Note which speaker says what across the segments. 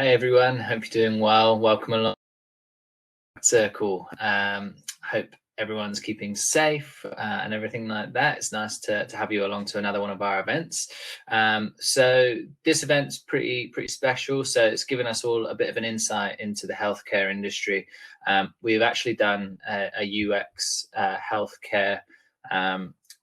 Speaker 1: Hey everyone, hope you're doing well. Welcome along Circle. Hope everyone's keeping safe and everything like that. It's nice to have you along to another one of our events. So this event's pretty special. So it's given us all a bit of an insight into the healthcare industry. We've actually done a UX healthcare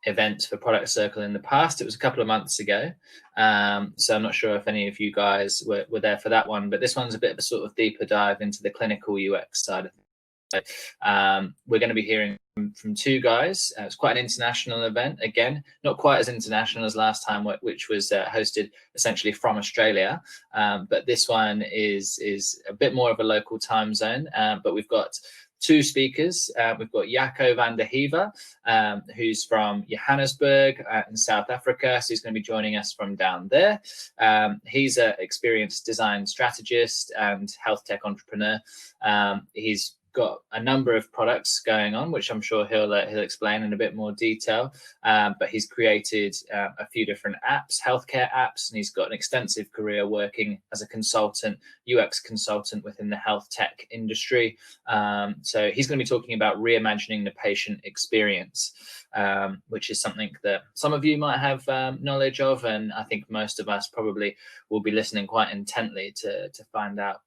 Speaker 1: event for Product Circle in the past. It was a couple of months ago. So I'm not sure if any of you guys were there for that one, but this one's a bit of a sort of deeper dive into the clinical UX side of things. We're going to be hearing from two guys. It's quite an international event. Again, not quite as international as last time, which was hosted essentially from Australia. But this one is a bit more of a local time zone. But we've got two speakers. We've got Jaco van der Heever, who's from Johannesburg in South Africa. So he's going to be joining us from down there. He's an experienced design strategist and health tech entrepreneur. He's got a number of products going on, which I'm sure he'll explain in a bit more detail. But he's created a few different apps, healthcare apps, and he's got an extensive career working as a consultant, UX consultant within the health tech industry. So he's going to be talking about reimagining the patient experience, which is something that some of you might have knowledge of, and I think most of us probably will be listening quite intently to find out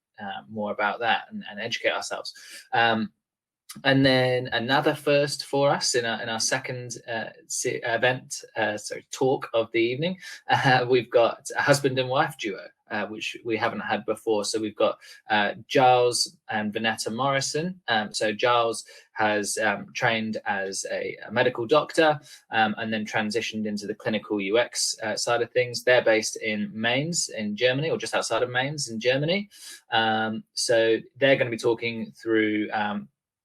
Speaker 1: more about that and educate ourselves. And then another first for us in our second talk of the evening, we've got a husband and wife duo, which we haven't had before. So we've got Gyles and Vanetta Morrison. So Gyles has trained as a medical doctor and then transitioned into the clinical UX side of things. They're based in Mainz in Germany, or just outside of Mainz in Germany. So they're going to be talking through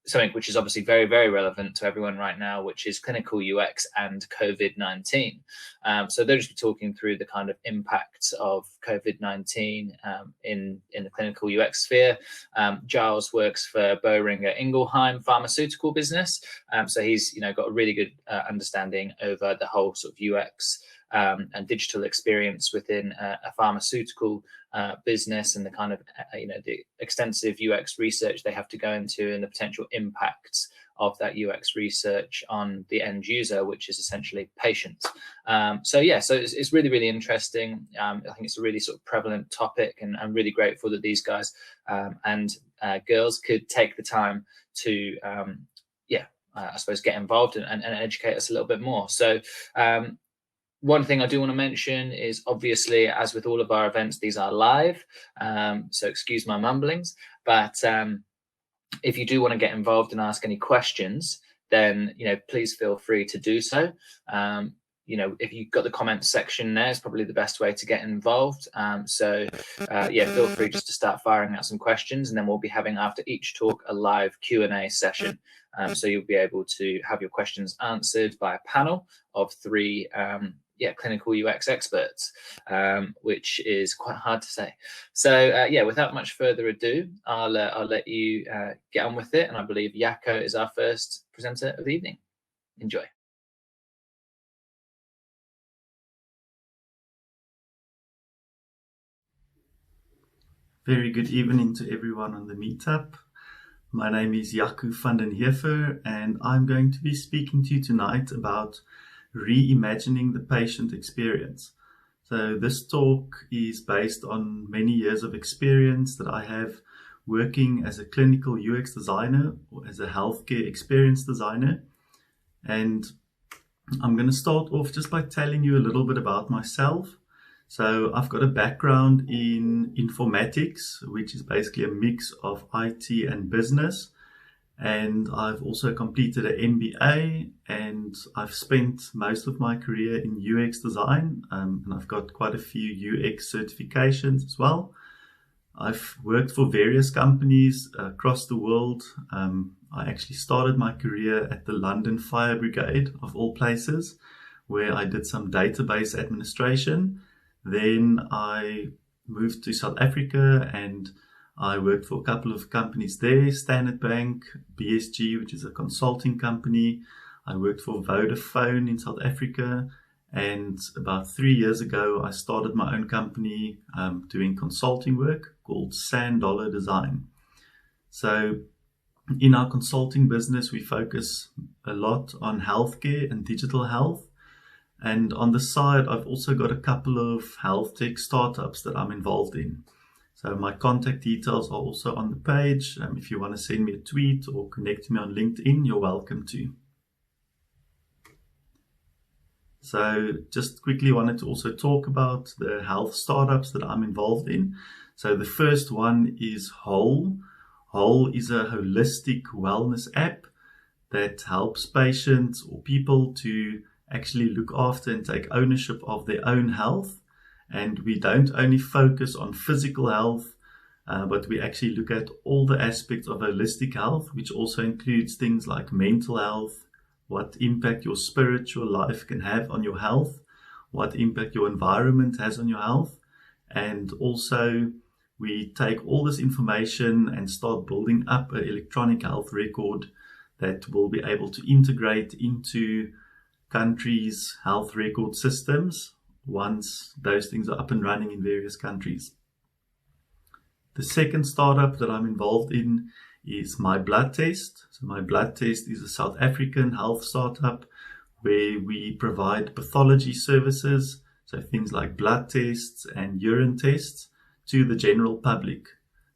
Speaker 1: something which is obviously very relevant to everyone right now, which is clinical UX and COVID-19. So they'll just be talking through the kind of impacts of COVID-19 in the clinical UX sphere. Gyles works for Boehringer Ingelheim pharmaceutical business. So he's got a really good understanding over the whole sort of UX and digital experience within a pharmaceutical business, and the kind of the extensive UX research they have to go into and the potential impacts of that UX research on the end user, which is essentially patients. So it's really interesting. I think it's a really sort of prevalent topic, and I'm really grateful that these guys and girls could take the time to I suppose get involved and educate us a little bit more. So one thing I do want to mention is, obviously, as with all of our events, these are live. So excuse my mumblings, but if you do want to get involved and ask any questions, then please feel free to do so. If you've got the comments section there, it's probably the best way to get involved. So feel free just to start firing out some questions, and then we'll be having, after each talk, a live Q&A session. So you'll be able to have your questions answered by a panel of three clinical UX experts, which is quite hard to say. So without much further ado, I'll let you get on with it. And I believe Jaco is our first presenter of the evening. Enjoy.
Speaker 2: Very good evening to everyone on the meetup. My name is Jaco van der Heever, and I'm going to be speaking to you tonight about reimagining the patient experience. So this talk is based on many years of experience that I have working as a clinical UX designer or as a healthcare experience designer. And I'm going to start off just by telling you a little bit about myself. So I've got a background in informatics, which is basically a mix of IT and business. And I've also completed an MBA, and I've spent most of my career in UX design, and I've got quite a few UX certifications as well. I've worked for various companies across the world. I actually started my career at the London Fire Brigade, of all places, where I did some database administration. Then I moved to South Africa and I worked for a couple of companies there, Standard Bank, BSG, which is a consulting company. I worked for Vodafone in South Africa, And about 3 years ago, I started my own company doing consulting work called Sand Dollar Design. So in our consulting business, we focus a lot on healthcare and digital health. And on the side, I've also got a couple of health tech startups that I'm involved in. So my contact details are also on the page. If you want to send me a tweet or connect to me on LinkedIn, you're welcome to. So just quickly wanted to also talk about the health startups that I'm involved in. So the first one is Whole. Whole is a holistic wellness app that helps patients or people to actually look after and take ownership of their own health. And we don't only focus on physical health, but we actually look at all the aspects of holistic health, which also includes things like mental health, what impact your spiritual life can have on your health, what impact your environment has on your health. And also we take all this information and start building up an electronic health record that will be able to integrate into countries' health record systems once those things are up and running in various countries. The second startup that I'm involved in is My Blood Test. So My Blood Test is a South African health startup where we provide pathology services, so things like blood tests and urine tests, to the general public.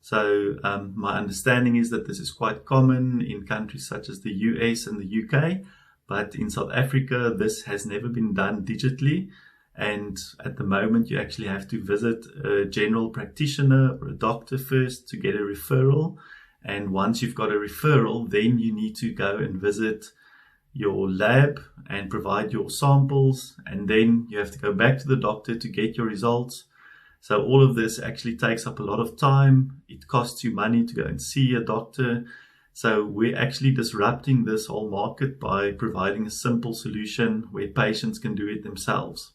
Speaker 2: So my understanding is that this is quite common in countries such as the US and the UK, but in South Africa this has never been done digitally. And at the moment you actually have to visit a general practitioner or a doctor first to get a referral. And once you've got a referral, then you need to go and visit your lab and provide your samples. And then you have to go back to the doctor to get your results. So all of this actually takes up a lot of time. It costs you money to go and see a doctor. So we're actually disrupting this whole market by providing a simple solution where patients can do it themselves.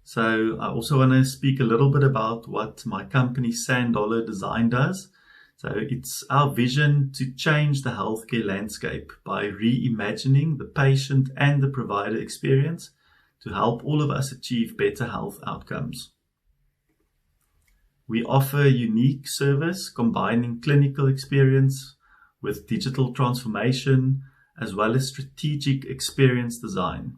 Speaker 2: So I also want to speak a little bit about what my company Sand Dollar Design does. So it's our vision to change the healthcare landscape by reimagining the patient and the provider experience to help all of us achieve better health outcomes. We offer a unique service combining clinical experience with digital transformation as well as strategic experience design.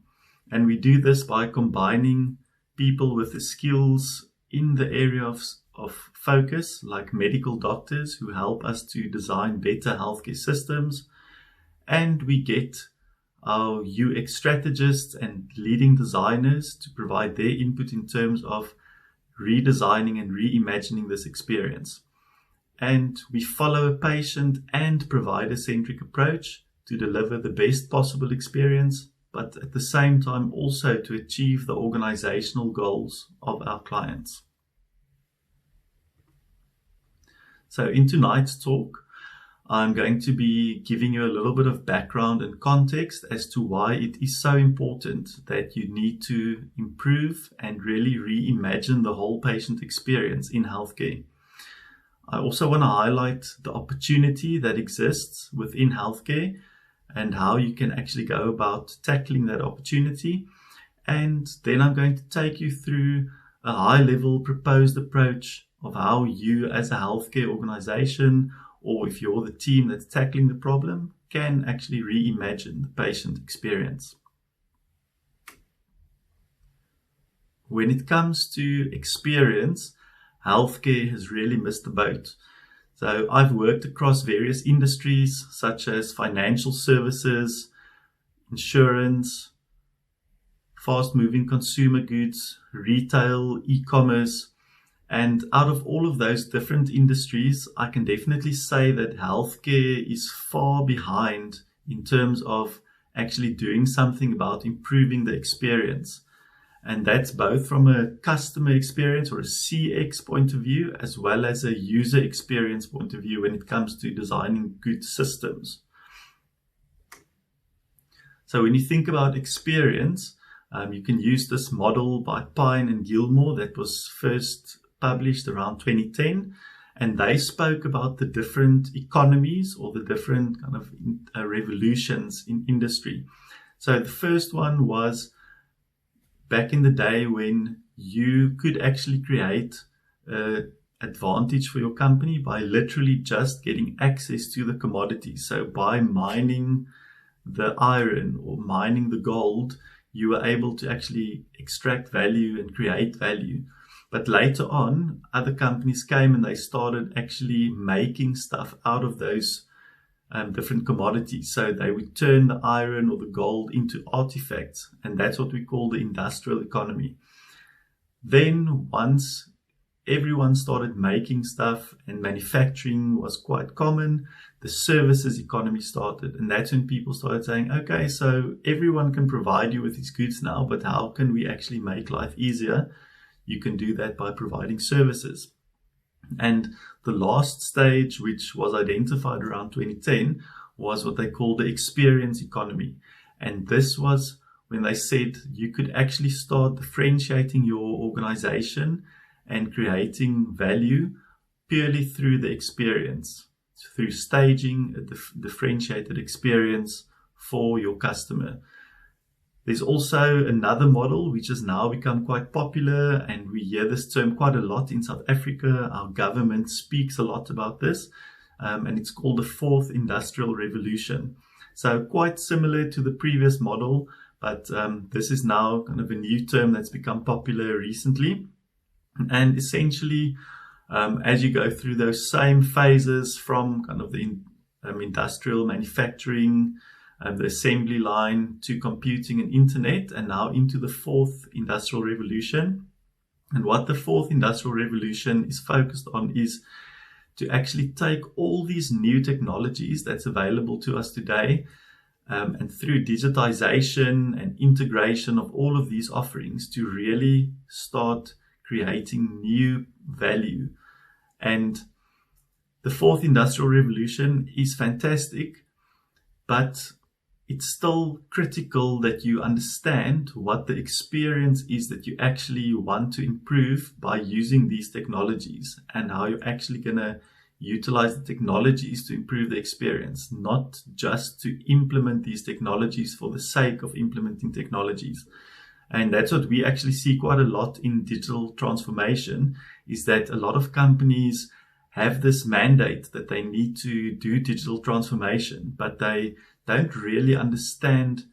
Speaker 2: And we do this by combining people with the skills in the area of focus, like medical doctors who help us to design better healthcare systems. And we get our UX strategists and leading designers to provide their input in terms of redesigning and reimagining this experience. And we follow a patient and provider-centric approach to deliver the best possible experience, but at the same time also to achieve the organizational goals of our clients. So in tonight's talk, I'm going to be giving you a little bit of background and context as to why it is so important that you need to improve and really reimagine the whole patient experience in healthcare. I also want to highlight the opportunity that exists within healthcare and how you can actually go about tackling that opportunity. And then I'm going to take you through a high-level proposed approach of how you as a healthcare organization, or if you're the team that's tackling the problem, can actually reimagine the patient experience. When it comes to experience, healthcare has really missed the boat. So I've worked across various industries such as financial services, insurance, fast-moving consumer goods, retail, e-commerce. And out of all of those different industries, I can definitely say that healthcare is far behind in terms of actually doing something about improving the experience. And that's both from a customer experience or a CX point of view, as well as a user experience point of view when it comes to designing good systems. So when you think about experience, you can use this model by Pine and Gilmore that was first published around 2010, and they spoke about the different economies or the different kind of revolutions in industry. So the first one was back in the day when you could actually create advantage for your company by literally just getting access to the commodities. So by mining the iron or mining the gold, you were able to actually extract value and create value. But later on, other companies came and they started actually making stuff out of those different commodities. So they would turn the iron or the gold into artifacts, and that's what we call the industrial economy. Then once everyone started making stuff and manufacturing was quite common, the services economy started. And that's when people started saying, okay, so everyone can provide you with these goods now, but how can we actually make life easier? You can do that by providing services. And the last stage, which was identified around 2010, was what they call the experience economy. And this was when they said you could actually start differentiating your organization and creating value purely through the experience, through staging a differentiated experience for your customer. There's also another model which has now become quite popular, and we hear this term quite a lot in South Africa. Our government speaks a lot about this, and it's called the fourth industrial revolution. So quite similar to the previous model, but this is now kind of a new term that's become popular recently. And essentially, as you go through those same phases from kind of the industrial manufacturing, the assembly line to computing and internet, and now into the fourth industrial revolution. And what the fourth industrial revolution is focused on is to actually take all these new technologies that's available to us today, and through digitization and integration of all of these offerings to really start creating new value. And the fourth industrial revolution is fantastic, but it's still critical that you understand what the experience is that you actually want to improve by using these technologies, and how you're actually going to utilize the technologies to improve the experience, not just to implement these technologies for the sake of implementing technologies. And that's what we actually see quite a lot in digital transformation, is that a lot of companies have this mandate that they need to do digital transformation, but they don't really understand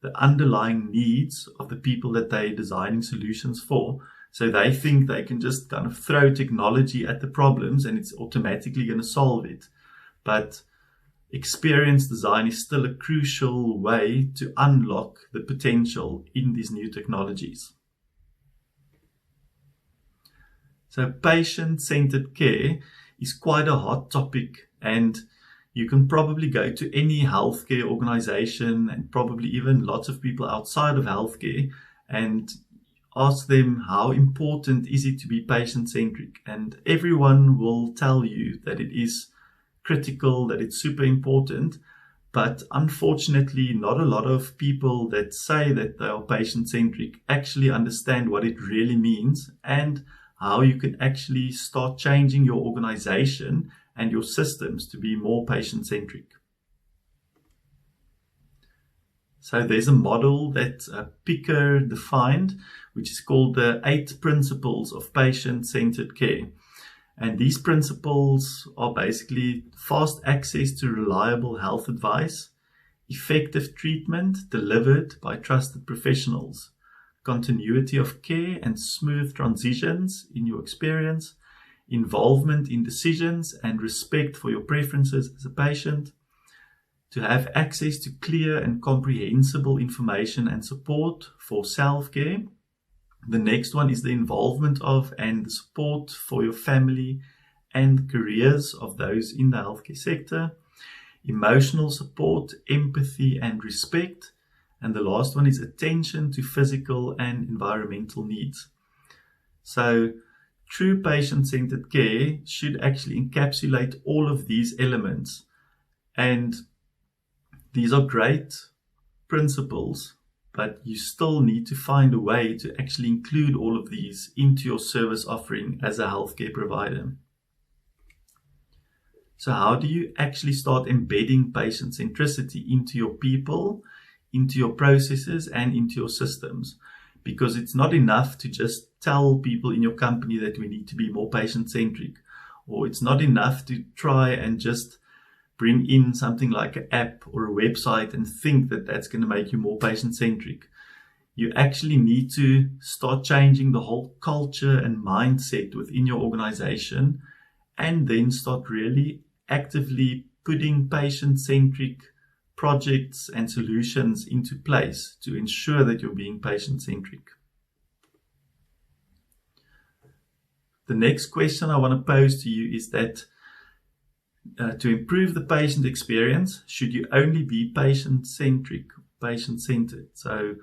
Speaker 2: the underlying needs of the people that they're designing solutions for. So they think they can just kind of throw technology at the problems and it's automatically going to solve it. But experience design is still a crucial way to unlock the potential in these new technologies. So patient-centered care is quite a hot topic, and you can probably go to any healthcare organization and probably even lots of people outside of healthcare and ask them how important is it to be patient-centric, and everyone will tell you that it is critical, that it's super important. But unfortunately, not a lot of people that say that they are patient-centric actually understand what it really means and how you can actually start changing your organization and your systems to be more patient-centric. So there's a model that Picker defined, which is called the 8 principles of patient-centered care. And these principles are basically fast access to reliable health advice, effective treatment delivered by trusted professionals, continuity of care and smooth transitions in your experience, involvement in decisions and respect for your preferences as a patient, to have access to clear and comprehensible information and support for self-care. The next one is the involvement of and the support for your family and careers of those in the healthcare sector, emotional support, empathy and respect. And the last one is attention to physical and environmental needs. So true patient-centered care should actually encapsulate all of these elements. And these are great principles, but you still need to find a way to actually include all of these into your service offering as a healthcare provider. So how do you actually start embedding patient centricity into your people, into your processes and into your systems, because it's not enough to just tell people in your company that we need to be more patient-centric, or it's not enough to try and just bring in something like an app or a website and think that that's going to make you more patient-centric. You actually need to start changing the whole culture and mindset within your organization, and then start really actively putting patient-centric projects and solutions into place to ensure that you're being patient-centric. The next question I want to pose to you is that to improve the patient experience, should you only be patient-centric, patient-centered? So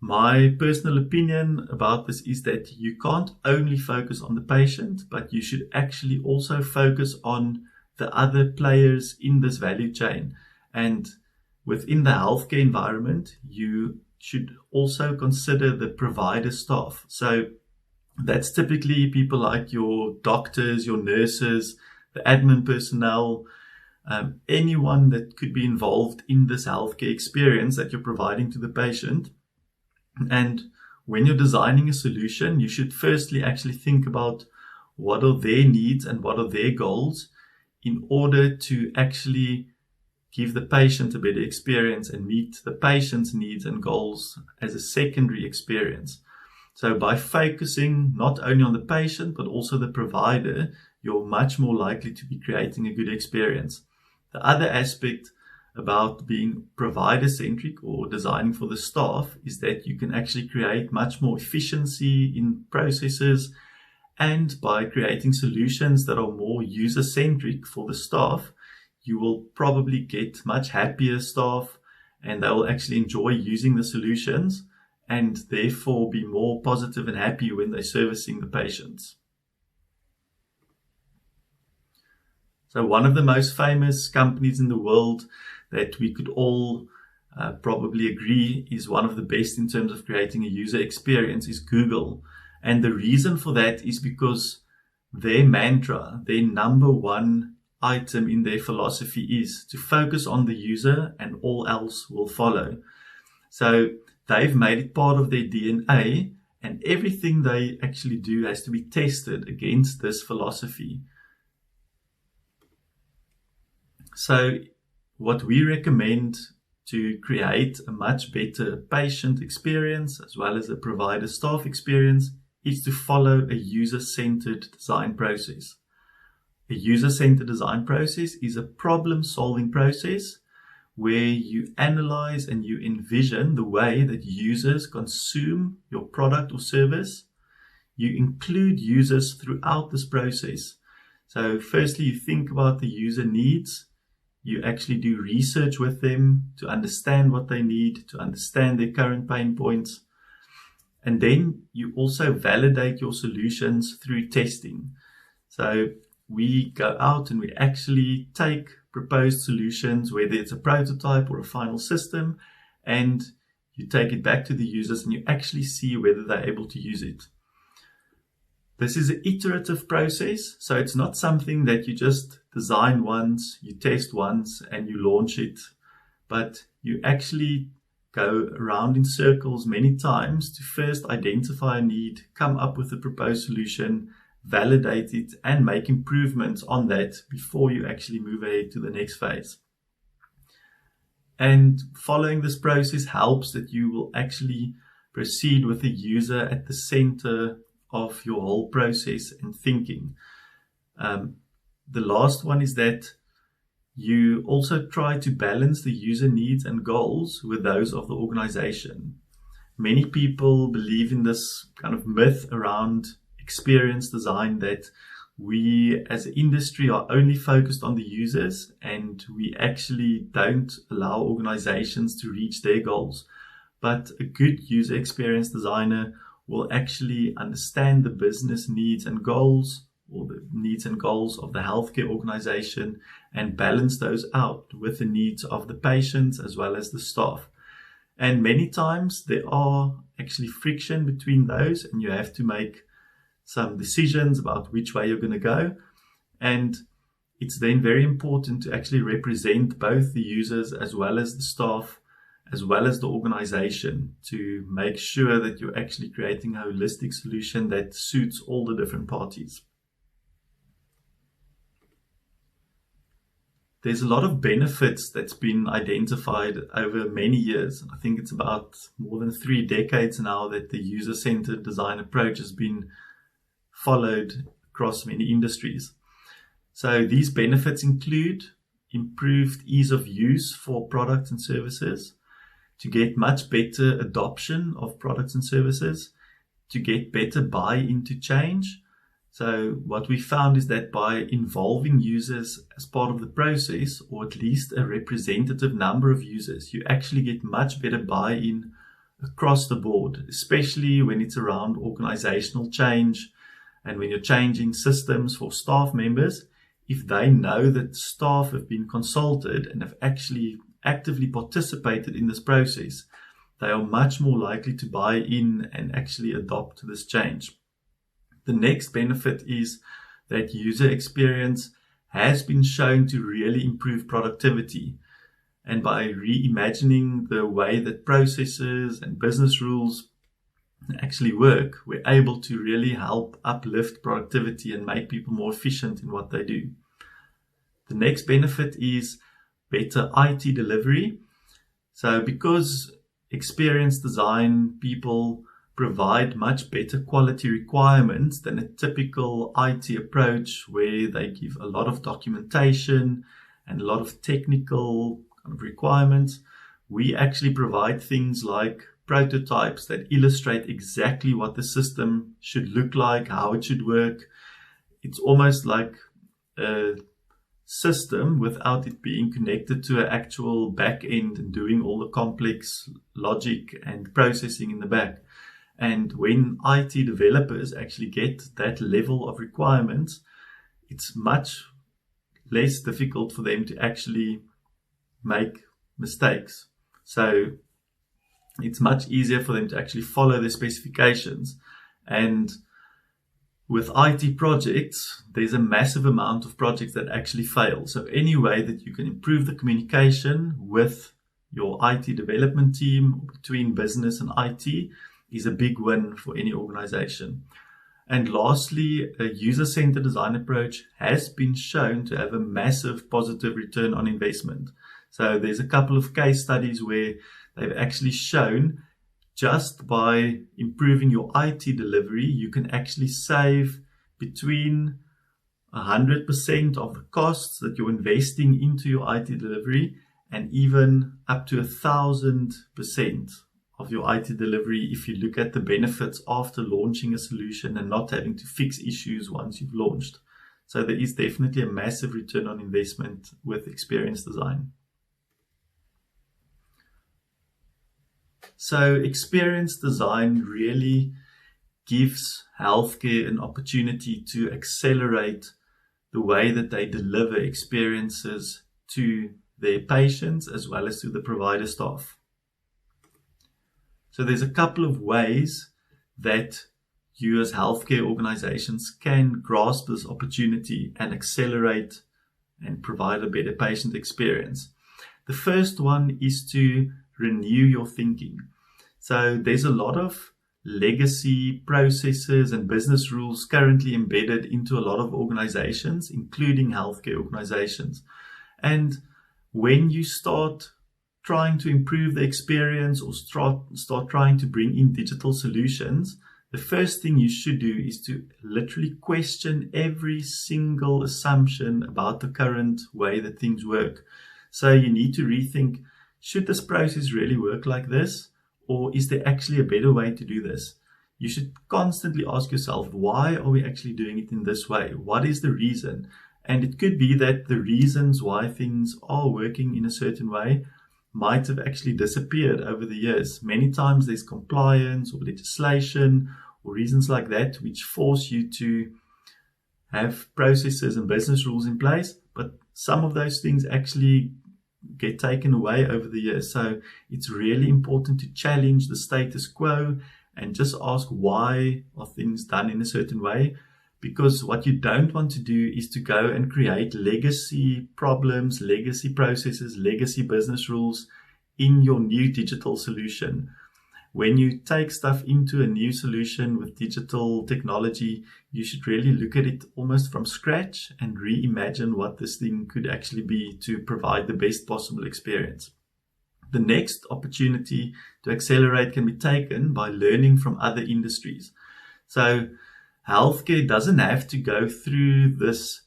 Speaker 2: my personal opinion about this is that you can't only focus on the patient, but you should actually also focus on the other players in this value chain. And within the healthcare environment, you should also consider the provider staff. So that's typically people like your doctors, your nurses, the admin personnel, anyone that could be involved in this healthcare experience that you're providing to the patient. And when you're designing a solution, you should firstly actually think about what are their needs and what are their goals in order to actually give the patient a better experience and meet the patient's needs and goals as a secondary experience. So by focusing not only on the patient, but also the provider, you're much more likely to be creating a good experience. The other aspect about being provider-centric or designing for the staff is that you can actually create much more efficiency in processes, and by creating solutions that are more user-centric for the staff, you will probably get much happier staff, and they will actually enjoy using the solutions and therefore be more positive and happy when they're servicing the patients. So one of the most famous companies in the world that we could all probably agree is one of the best in terms of creating a user experience is Google. And the reason for that is because their mantra, their number one item in their philosophy is to focus on the user and all else will follow. So they've made it part of their DNA, and everything they actually do has to be tested against this philosophy. So what we recommend to create a much better patient experience as well as a provider staff experience is to follow a user-centered design process. A user-centered design process is a problem-solving process where you analyze and you envision the way that users consume your product or service. You include users throughout this process. So firstly, you think about the user needs. You actually do research with them to understand what they need, to understand their current pain points. And then you also validate your solutions through testing. So we go out and we actually take proposed solutions, whether it's a prototype or a final system, and you take it back to the users and you actually see whether they're able to use it. This is an iterative process, so it's not something that you just design once, you test once, and you launch it, but you actually go around in circles many times to first identify a need, come up with a proposed solution, validate it, and make improvements on that before you actually move ahead to the next phase. And following this process helps that you will actually proceed with the user at the center of your whole process and thinking. The last one is that you also try to balance the user needs and goals with those of the organization. Many people believe in this kind of myth around experience design that we as an industry are only focused on the users and we actually don't allow organizations to reach their goals. But a good user experience designer will actually understand the business needs and goals, or the needs and goals of the healthcare organization, and balance those out with the needs of the patients as well as the staff. And many times there are actually friction between those, and you have to make some decisions about which way you're going to go. And it's then very important to actually represent both the users as well as the staff as well as the organization, to make sure that you're actually creating a holistic solution that suits all the different parties. There's a lot of benefits that's been identified over many years. I think it's about more than 3 decades now that the user-centered design approach has been followed across many industries. So these benefits include improved ease of use for products and services, to get much better adoption of products and services, to get better buy-in to change. So what we found is that by involving users as part of the process, or at least a representative number of users, you actually get much better buy-in across the board, especially when it's around organizational change and when you're changing systems for staff members. If they know that staff have been consulted and have actually actively participated in this process, they are much more likely to buy in and actually adopt this change. The next benefit is that user experience has been shown to really improve productivity. And by reimagining the way that processes and business rules actually work, we're able to really help uplift productivity and make people more efficient in what they do. The next benefit is better IT delivery. So because experienced design people provide much better quality requirements than a typical IT approach where they give a lot of documentation and a lot of technical kind of requirements, we actually provide things like prototypes that illustrate exactly what the system should look like, how it should work. It's almost like a system without it being connected to an actual back end and doing all the complex logic and processing in the back. And when IT developers actually get that level of requirements, it's much less difficult for them to actually make mistakes. So it's much easier for them to actually follow the specifications. And with IT projects, there's a massive amount of projects that actually fail. So any way that you can improve the communication with your IT development team, between business and IT, is a big win for any organization. And lastly, a user-centered design approach has been shown to have a massive positive return on investment. So there's a couple of case studies where they've actually shown just by improving your IT delivery, you can actually save between 100% of the costs that you're investing into your IT delivery, and even up to 1,000% of your IT delivery if you look at the benefits after launching a solution and not having to fix issues once you've launched. So there is definitely a massive return on investment with experience design. So experience design really gives healthcare an opportunity to accelerate the way that they deliver experiences to their patients as well as to the provider staff. So there's a couple of ways that you as healthcare organizations can grasp this opportunity and accelerate and provide a better patient experience. The first one is to renew your thinking. So there's a lot of legacy processes and business rules currently embedded into a lot of organizations, including healthcare organizations. And when you start trying to improve the experience or start trying to bring in digital solutions, the first thing you should do is to literally question every single assumption about the current way that things work. So you need to rethink, should this process really work like this? Or is there actually a better way to do this? You should constantly ask yourself, why are we actually doing it in this way? What is the reason? And it could be that the reasons why things are working in a certain way might have actually disappeared over the years. Many times there's compliance or legislation or reasons like that which force you to have processes and business rules in place, but some of those things actually get taken away over the years. So it's really important to challenge the status quo and just ask, why are things done in a certain way? Because what you don't want to do is to go and create legacy problems, legacy processes, legacy business rules in your new digital solution. When you take stuff into a new solution with digital technology, you should really look at it almost from scratch and reimagine what this thing could actually be to provide the best possible experience. The next opportunity to accelerate can be taken by learning from other industries. So healthcare doesn't have to go through this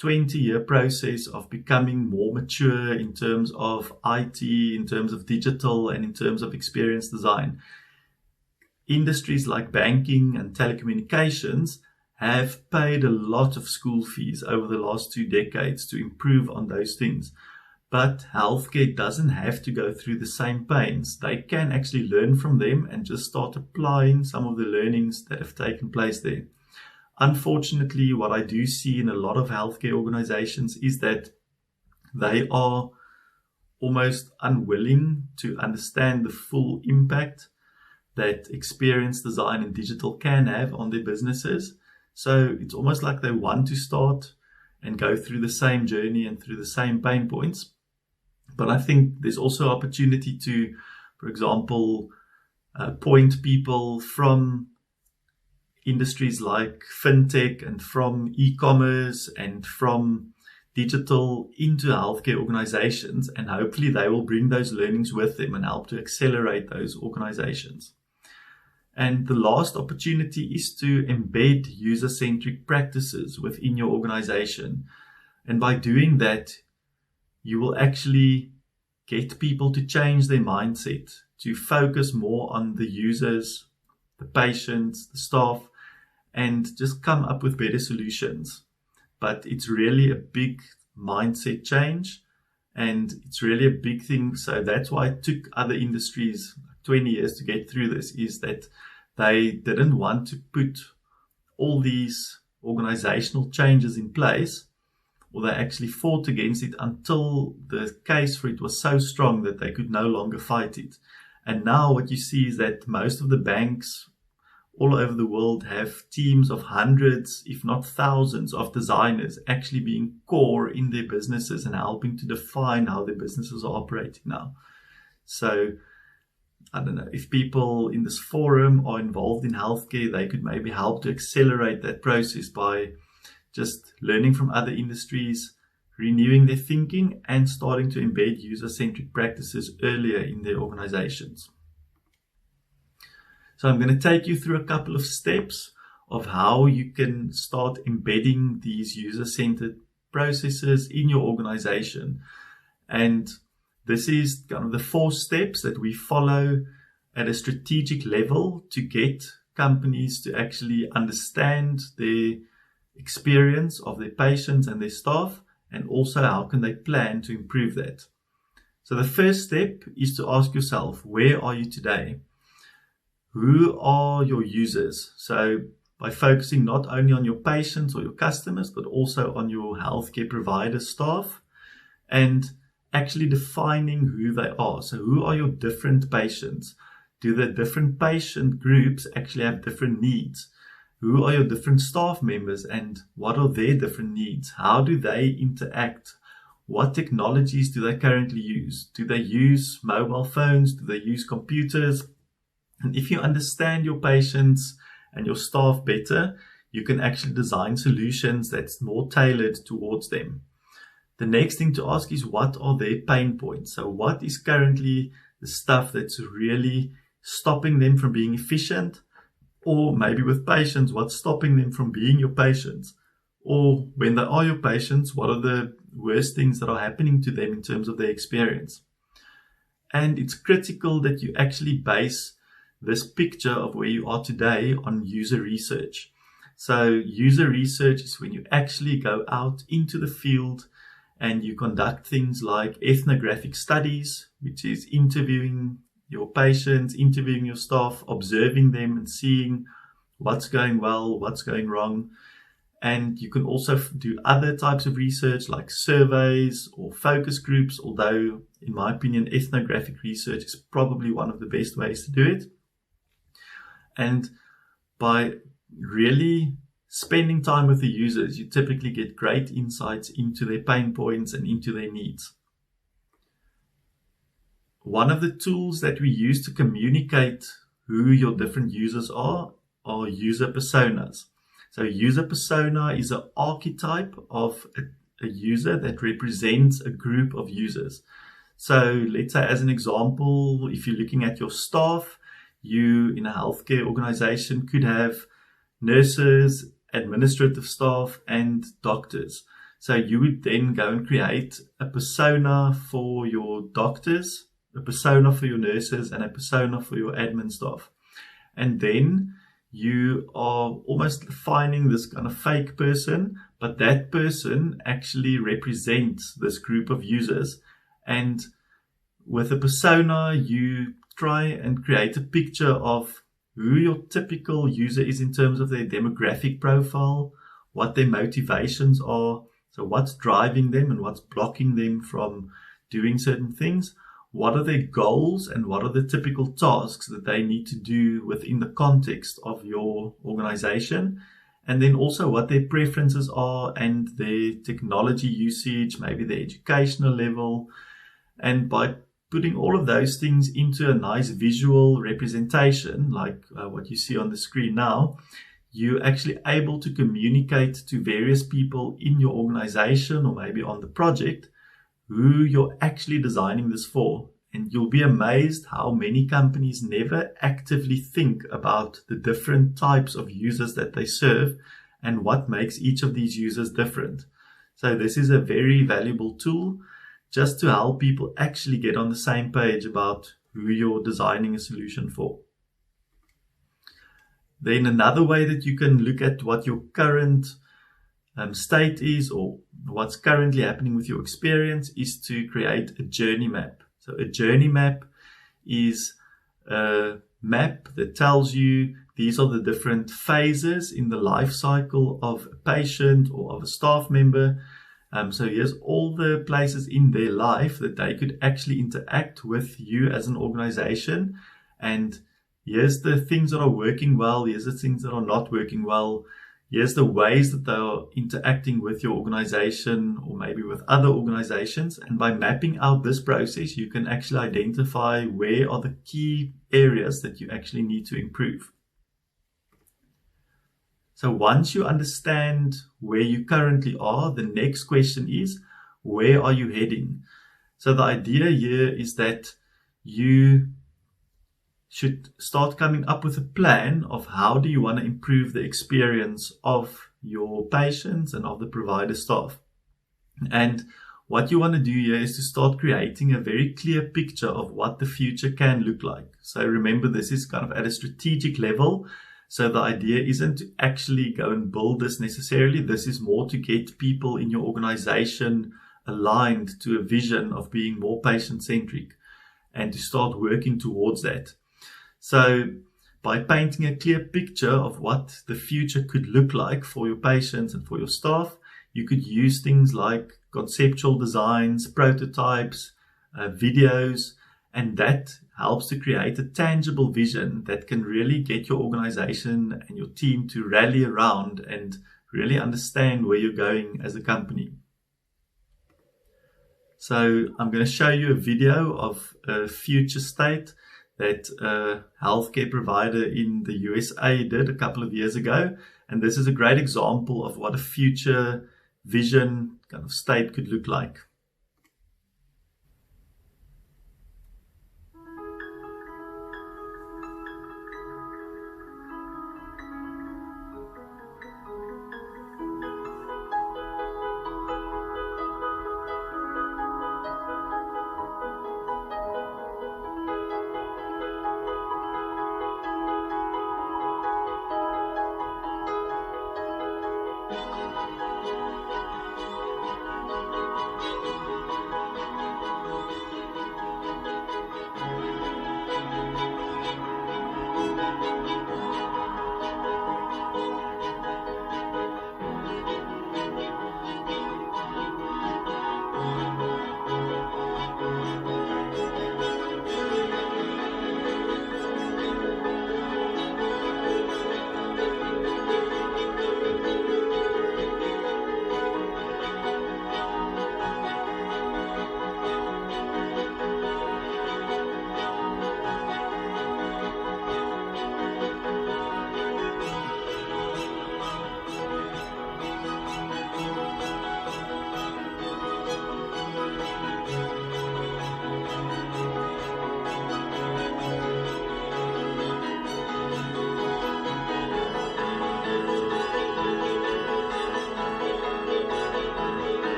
Speaker 2: 20-year process of becoming more mature in terms of IT, in terms of digital, and in terms of experience design. Industries like banking and telecommunications have paid a lot of school fees over the last 2 decades to improve on those things. But healthcare doesn't have to go through the same pains. They can actually learn from them and just start applying some of the learnings that have taken place there. Unfortunately, what I do see in a lot of healthcare organizations is that they are almost unwilling to understand the full impact that experience design and digital can have on their businesses. So it's almost like they want to start and go through the same journey and through the same pain points. But I think there's also opportunity to, for example, point people from industries like fintech and from e-commerce and from digital into healthcare organizations, and hopefully they will bring those learnings with them and help to accelerate those organizations. And the last opportunity is to embed user-centric practices within your organization. And by doing that, you will actually get people to change their mindset, to focus more on the users, the patients, the staff, and just come up with better solutions. But it's really a big mindset change, and it's really a big thing. So that's why it took other industries 20 years to get through this, is that they didn't want to put all these organizational changes in place, or they actually fought against it until the case for it was so strong that they could no longer fight it. And now what you see is that most of the banks all over the world have teams of hundreds, if not thousands, of designers actually being core in their businesses and helping to define how their businesses are operating now. So I don't know, if people in this forum are involved in healthcare, they could maybe help to accelerate that process by just learning from other industries, renewing their thinking, and starting to embed user-centric practices earlier in their organizations. So I'm going to take you through a couple of steps of how you can start embedding these user-centered processes in your organization. And this is kind of the 4 steps that we follow at a strategic level to get companies to actually understand the experience of their patients and their staff, and also how can they plan to improve that. So the first step is to ask yourself, where are you today? Who are your users? So by focusing not only on your patients or your customers, but also on your healthcare provider staff, and actually defining who they are. So who are your different patients? Do the different patient groups actually have different needs? Who are your different staff members, and what are their different needs? How do they interact? What technologies do they currently use? Do they use mobile phones? Do they use computers? And if you understand your patients and your staff better, you can actually design solutions that's more tailored towards them. The next thing to ask is, what are their pain points? So what is currently the stuff that's really stopping them from being efficient? Or maybe with patients, what's stopping them from being your patients? Or when they are your patients, what are the worst things that are happening to them in terms of their experience? And it's critical that you actually base this picture of where you are today on user research. So user research is when you actually go out into the field and you conduct things like ethnographic studies, which is interviewing your patients, interviewing your staff, observing them and seeing what's going well, what's going wrong. And you can also do other types of research like surveys or focus groups, although in my opinion, ethnographic research is probably one of the best ways to do it. And by really spending time with the users, you typically get great insights into their pain points and into their needs. one of the tools that we use to communicate who your different users are user personas. So user persona is an archetype of a user that represents a group of users. So let's say, as an example, if you're looking at your staff, you in a healthcare organization could have nurses, administrative staff, and doctors. So you would then go and create a persona for your doctors, a persona for your nurses, and a persona for your admin staff. And then you are almost finding this kind of fake person, but that person actually represents this group of users. And with a persona, you try and create a picture of who your typical user is in terms of their demographic profile, what their motivations are, so what's driving them and what's blocking them from doing certain things, what are their goals and what are the typical tasks that they need to do within the context of your organization, and then also what their preferences are and their technology usage, maybe their educational level. And by putting all of those things into a nice visual representation, like what you see on the screen now, you're actually able to communicate to various people in your organization or maybe on the project who you're actually designing this for. And you'll be amazed how many companies never actively think about the different types of users that they serve and what makes each of these users different. So this is a very valuable tool just to help people actually get on the same page about who you're designing a solution for. Then another way that you can look at what your current state is or what's currently happening with your experience is to create a journey map. So a journey map is a map that tells you these are the different phases in the life cycle of a patient or of a staff member. So here's all the places in their life that they could actually interact with you as an organization. And here's the things that are working well. Here's the things that are not working well. Here's the ways that they are interacting with your organization or maybe with other organizations. And by mapping out this process, you can actually identify where are the key areas that you actually need to improve. So once you understand where you currently are, the next question is, where are you heading? So the idea here is that you should start coming up with a plan of how do you want to improve the experience of your patients and of the provider staff. And what you want to do here is to start creating a very clear picture of what the future can look like. So remember, this is kind of at a strategic level. So the idea isn't to actually go and build this necessarily. This is more to get people in your organization aligned to a vision of being more patient-centric and to start working towards that. So by painting a clear picture of what the future could look like for your patients and for your staff, you could use things like conceptual designs, prototypes, videos, and that helps to create a tangible vision that can really get your organization and your team to rally around and really understand where you're going as a company. So I'm going to show you a video of a future state that a healthcare provider in the USA did a couple of years ago. And this is a great example of what a future vision kind of state could look like.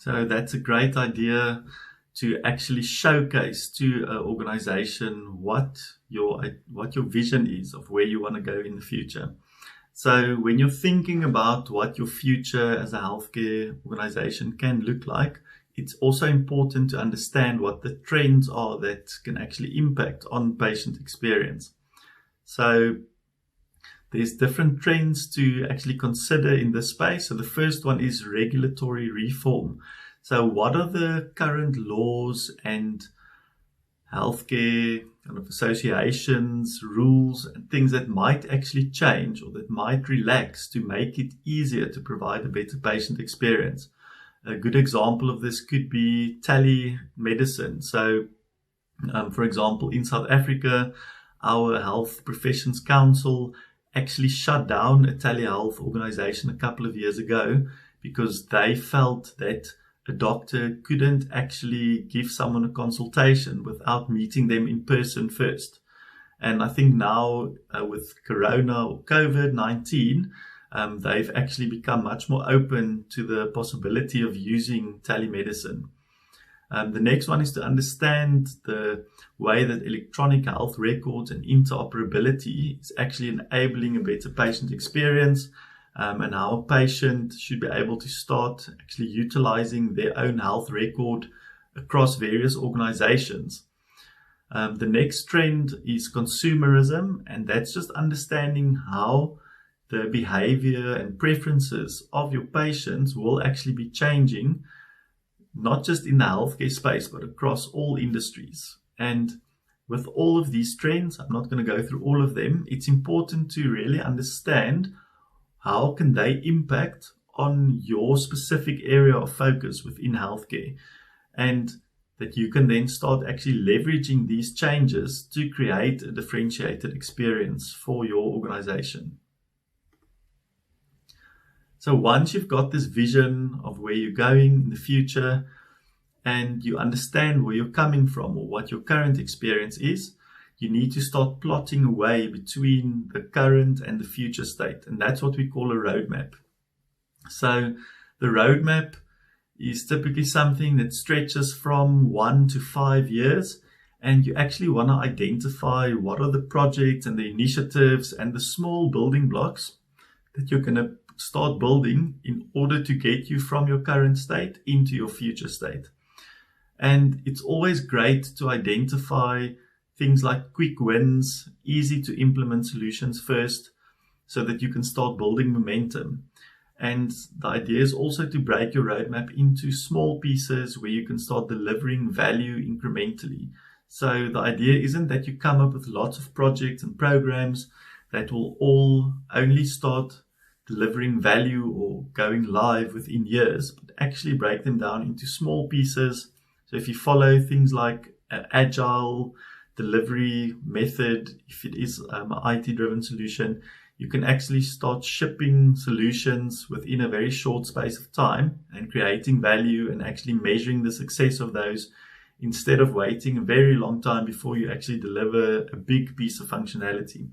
Speaker 2: So that's a great idea to actually showcase to an organization what your vision is of where you want to go in the future. So when you're thinking about what your future as a healthcare organization can look like, it's also important to understand what the trends are that can actually impact on patient experience. So there's different trends to actually consider in this space. So the first one is regulatory reform. So what are the current laws and healthcare kind of associations, rules, and things that might actually change or that might relax to make it easier to provide a better patient experience? A good example of this could be telemedicine. So, for example, in South Africa, our Health Professions Council actually shut down a telehealth organization a couple of years ago because they felt that a doctor couldn't actually give someone a consultation without meeting them in person first. And I think now with Corona or COVID-19, they've actually become much more open to the possibility of using telemedicine. The next one is to understand the way that electronic health records and interoperability is actually enabling a better patient experience, and how a patient should be able to start actually utilizing their own health record across various organizations. The next trend is consumerism, and that's just understanding how the behavior and preferences of your patients will actually be changing, not just in the healthcare space, but across all industries. And with all of these trends, I'm not going to go through all of them. It's important to really understand how can they impact on your specific area of focus within healthcare, and that you can then start actually leveraging these changes to create a differentiated experience for your organization. So once you've got this vision of where you're going in the future and you understand where you're coming from or what your current experience is, you need to start plotting a way between the current and the future state. And that's what we call a roadmap. So the roadmap is typically something that stretches from 1 to 5 years. And you actually want to identify what are the projects and the initiatives and the small building blocks that you're going to start building in order to get you from your current state into your future state. And it's always great to identify things like quick wins, easy to implement solutions first, so that you can start building momentum. And the idea is also to break your roadmap into small pieces where you can start delivering value incrementally. So the idea isn't that you come up with lots of projects and programs that will all only start delivering value or going live within years, but actually break them down into small pieces. So if you follow things like agile delivery method, if it is an IT-driven solution, you can actually start shipping solutions within a very short space of time and creating value and actually measuring the success of those instead of waiting a very long time before you actually deliver a big piece of functionality.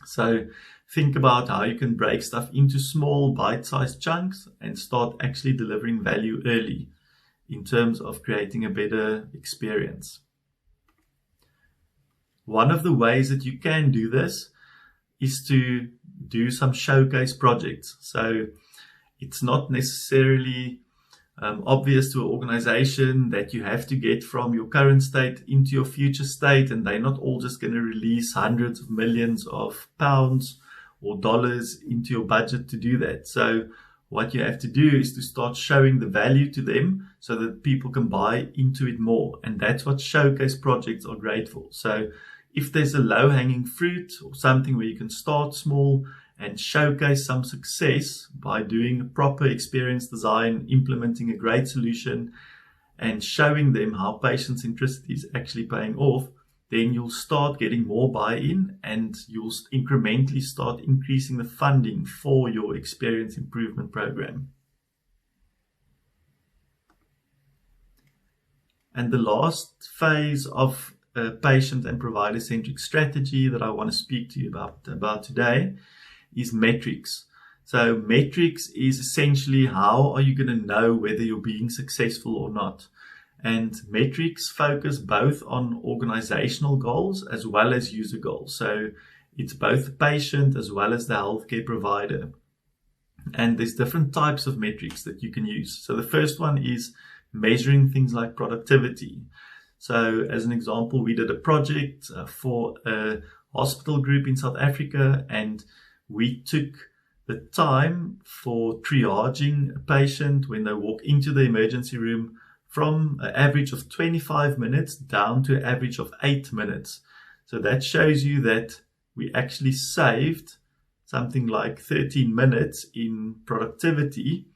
Speaker 2: So think about how you can break stuff into small bite-sized chunks and start actually delivering value early in terms of creating a better experience. One of the ways that you can do this is to do some showcase projects. So it's not necessarily obvious to an organization that you have to get from your current state into your future state, and they're not all just going to release hundreds of millions of pounds or dollars into your budget to do that. So what you have to do is to start showing the value to them so that people can buy into it more. And that's what showcase projects are great for. So if there's a low-hanging fruit or something where you can start small and showcase some success by doing a proper experience design, implementing a great solution, and showing them how patient centricity is actually paying off, then you'll start getting more buy-in and you'll incrementally start increasing the funding for your experience improvement program. And the last phase of a patient and provider-centric strategy that I want to speak to you about today is metrics. So metrics is essentially how are you going to know whether you're being successful or not. And metrics focus both on organizational goals as well as user goals. So it's both the patient as well as the healthcare provider. And there's different types of metrics that you can use. So the first one is measuring things like productivity. So as an example, we did a project for a hospital group in South Africa, and we took the time for triaging a patient when they walk into the emergency room from an average of 25 minutes down to an average of 8 minutes. So that shows you that we actually saved something like 13 minutes in productivity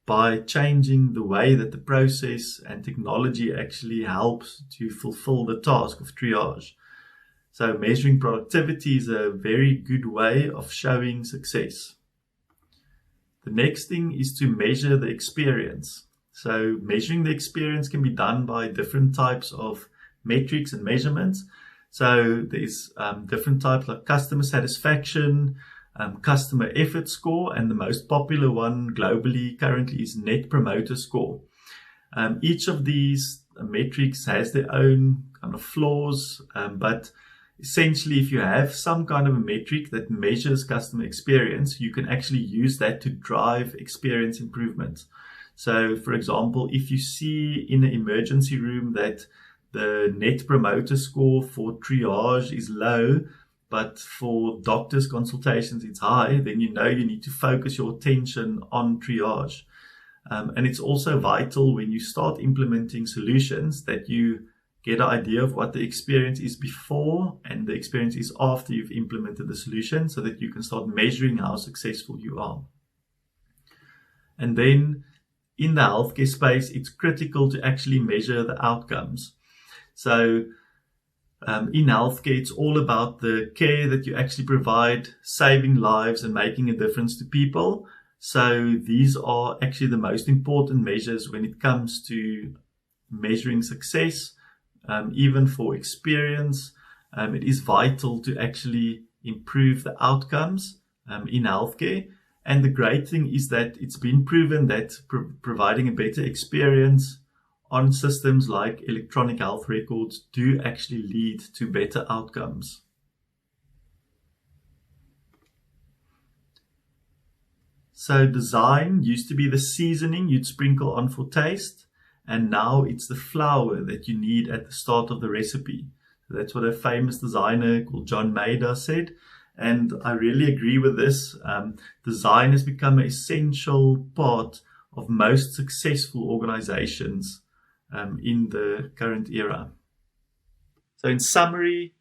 Speaker 2: by changing the way that the process and technology actually helps to fulfill the task of triage. So measuring productivity is a very good way of showing success. The next thing is to measure the experience. So measuring the experience can be done by different types of metrics and measurements. So there's different types like customer satisfaction, customer effort score, and the most popular one globally currently is Net Promoter Score. Each of these metrics has their own kind of flaws, but essentially if you have some kind of a metric that measures customer experience, you can actually use that to drive experience improvement. So for example, if you see in an emergency room that the Net Promoter Score for triage is low, but for doctors' consultations it's high, then you know you need to focus your attention on triage. And it's also vital when you start implementing solutions that you get an idea of what the experience is before and the experience is after you've implemented the solution, so that you can start measuring how successful you are. And then in the healthcare space, it's critical to actually measure the outcomes. So in healthcare, it's all about the care that you actually provide, saving lives and making a difference to people. So these are actually the most important measures when it comes to measuring success. Even for experience, it is vital to actually improve the outcomes in healthcare. And the great thing is that it's been proven that providing a better experience on systems like electronic health records do actually lead to better outcomes. So design used to be the seasoning you'd sprinkle on for taste, and now it's the flour that you need at the start of the recipe. So that's what a famous designer called John Maida said, and I really agree with this. Design has become an essential part of most successful organizations in the current era. So in summary,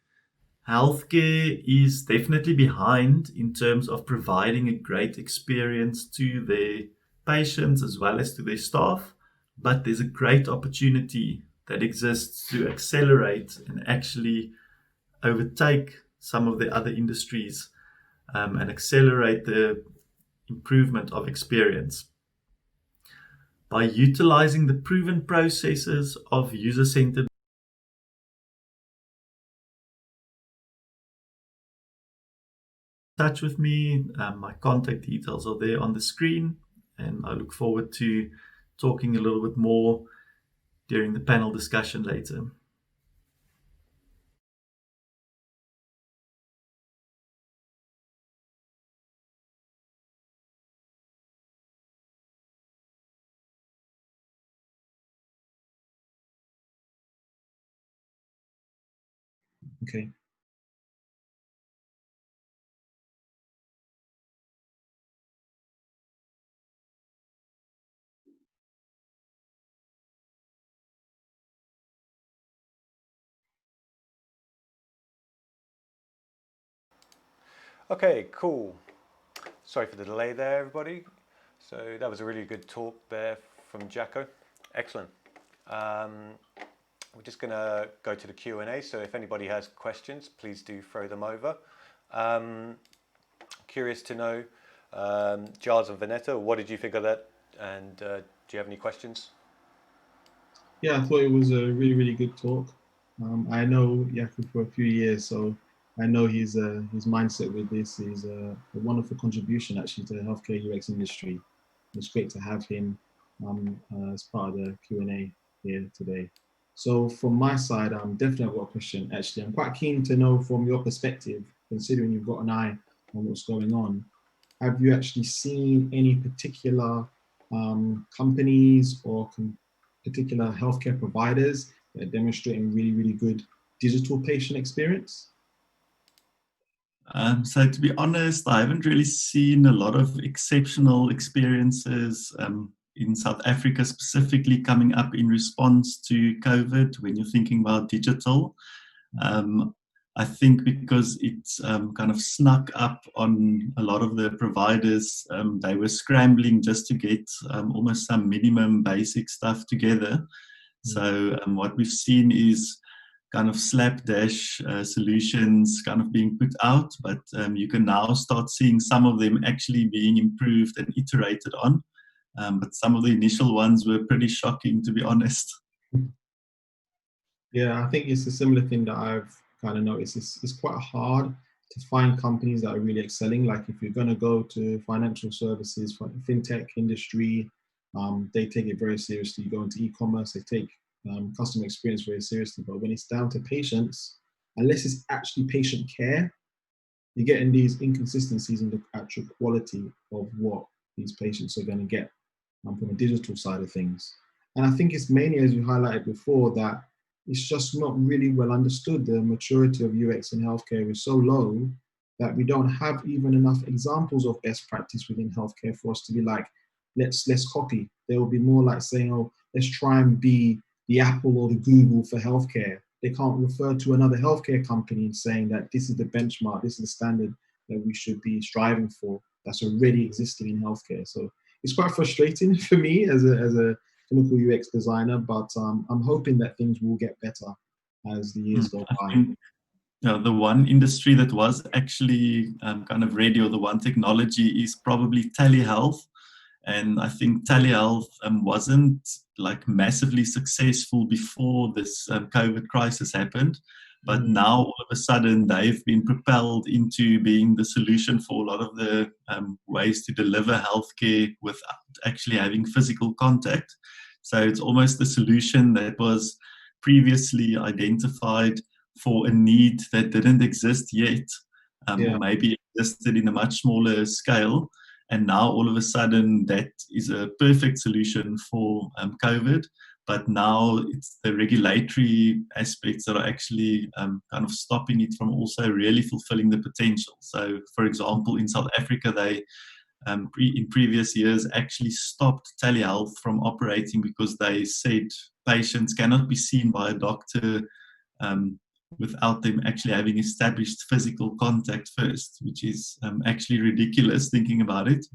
Speaker 2: healthcare is definitely behind in terms of providing a great experience to their patients as well as to their staff, but there's a great opportunity that exists to accelerate and actually overtake some of the other industries and accelerate the improvement of experience. By utilizing the proven processes of user-centered touch with me. My contact details are there on the screen, and I look forward to talking a little bit more during the panel discussion later.
Speaker 3: Okay.
Speaker 4: Okay, cool. Sorry for the delay there, everybody. So that was a really good talk there from Jaco. Excellent. We're just going to go to the Q&A. So if anybody has questions, please do throw them over. Curious to know, Gyles and Vanetta, what did you think of that? And do you have any questions?
Speaker 3: Yeah, I thought it was a really, really good talk. I know Jaco for a few years, so I know his mindset with this is a wonderful contribution actually to the healthcare UX industry. It's great to have him as part of the Q&A here today. So from my side, definitely I've got a question. Actually, I'm quite keen to know from your perspective, considering you've got an eye on what's going on. Have you actually seen any particular companies or particular healthcare providers that are demonstrating really, really good digital patient experience?
Speaker 2: So to be honest, I haven't really seen a lot of exceptional experiences in South Africa specifically coming up in response to COVID when you're thinking about digital. I think because it's kind of snuck up on a lot of the providers, they were scrambling just to get almost some minimum basic stuff together. So what we've seen is kind of slapdash solutions kind of being put out, but you can now start seeing some of them actually being improved and iterated on. But some of the initial ones were pretty shocking, to be honest.
Speaker 3: Yeah, I think it's a similar thing that I've kind of noticed. It's quite hard to find companies that are really excelling. Like if you're going to go to financial services, fintech industry, they take it very seriously. You go into e-commerce, they take customer experience very seriously. But when it's down to patients, unless it's actually patient care, you're getting these inconsistencies in the actual quality of what these patients are going to get from a digital side of things. And I think it's mainly, as you highlighted before, that it's just not really well understood. The maturity of UX in healthcare is so low that we don't have even enough examples of best practice within healthcare for us to be like, let's copy. There will be more like saying, oh, let's try and be the Apple or the Google for healthcare. They can't refer to another healthcare company and saying that this is the benchmark, this is the standard that we should be striving for that's already existing in healthcare. So it's quite frustrating for me as a clinical UX designer, but I'm hoping that things will get better as the years go by.
Speaker 2: The one industry that was actually kind of ready, or the one technology, is probably telehealth. And I think telehealth wasn't like massively successful before this COVID crisis happened. But now all of a sudden they've been propelled into being the solution for a lot of the ways to deliver healthcare without actually having physical contact. So it's almost the solution that was previously identified for a need that didn't exist yet, or maybe existed in a much smaller scale. And now all of a sudden that is a perfect solution for COVID. But now it's the regulatory aspects that are actually kind of stopping it from also really fulfilling the potential. So, for example, in South Africa, they in previous years actually stopped telehealth from operating because they said patients cannot be seen by a doctor without them actually having established physical contact first, which is actually ridiculous thinking about it.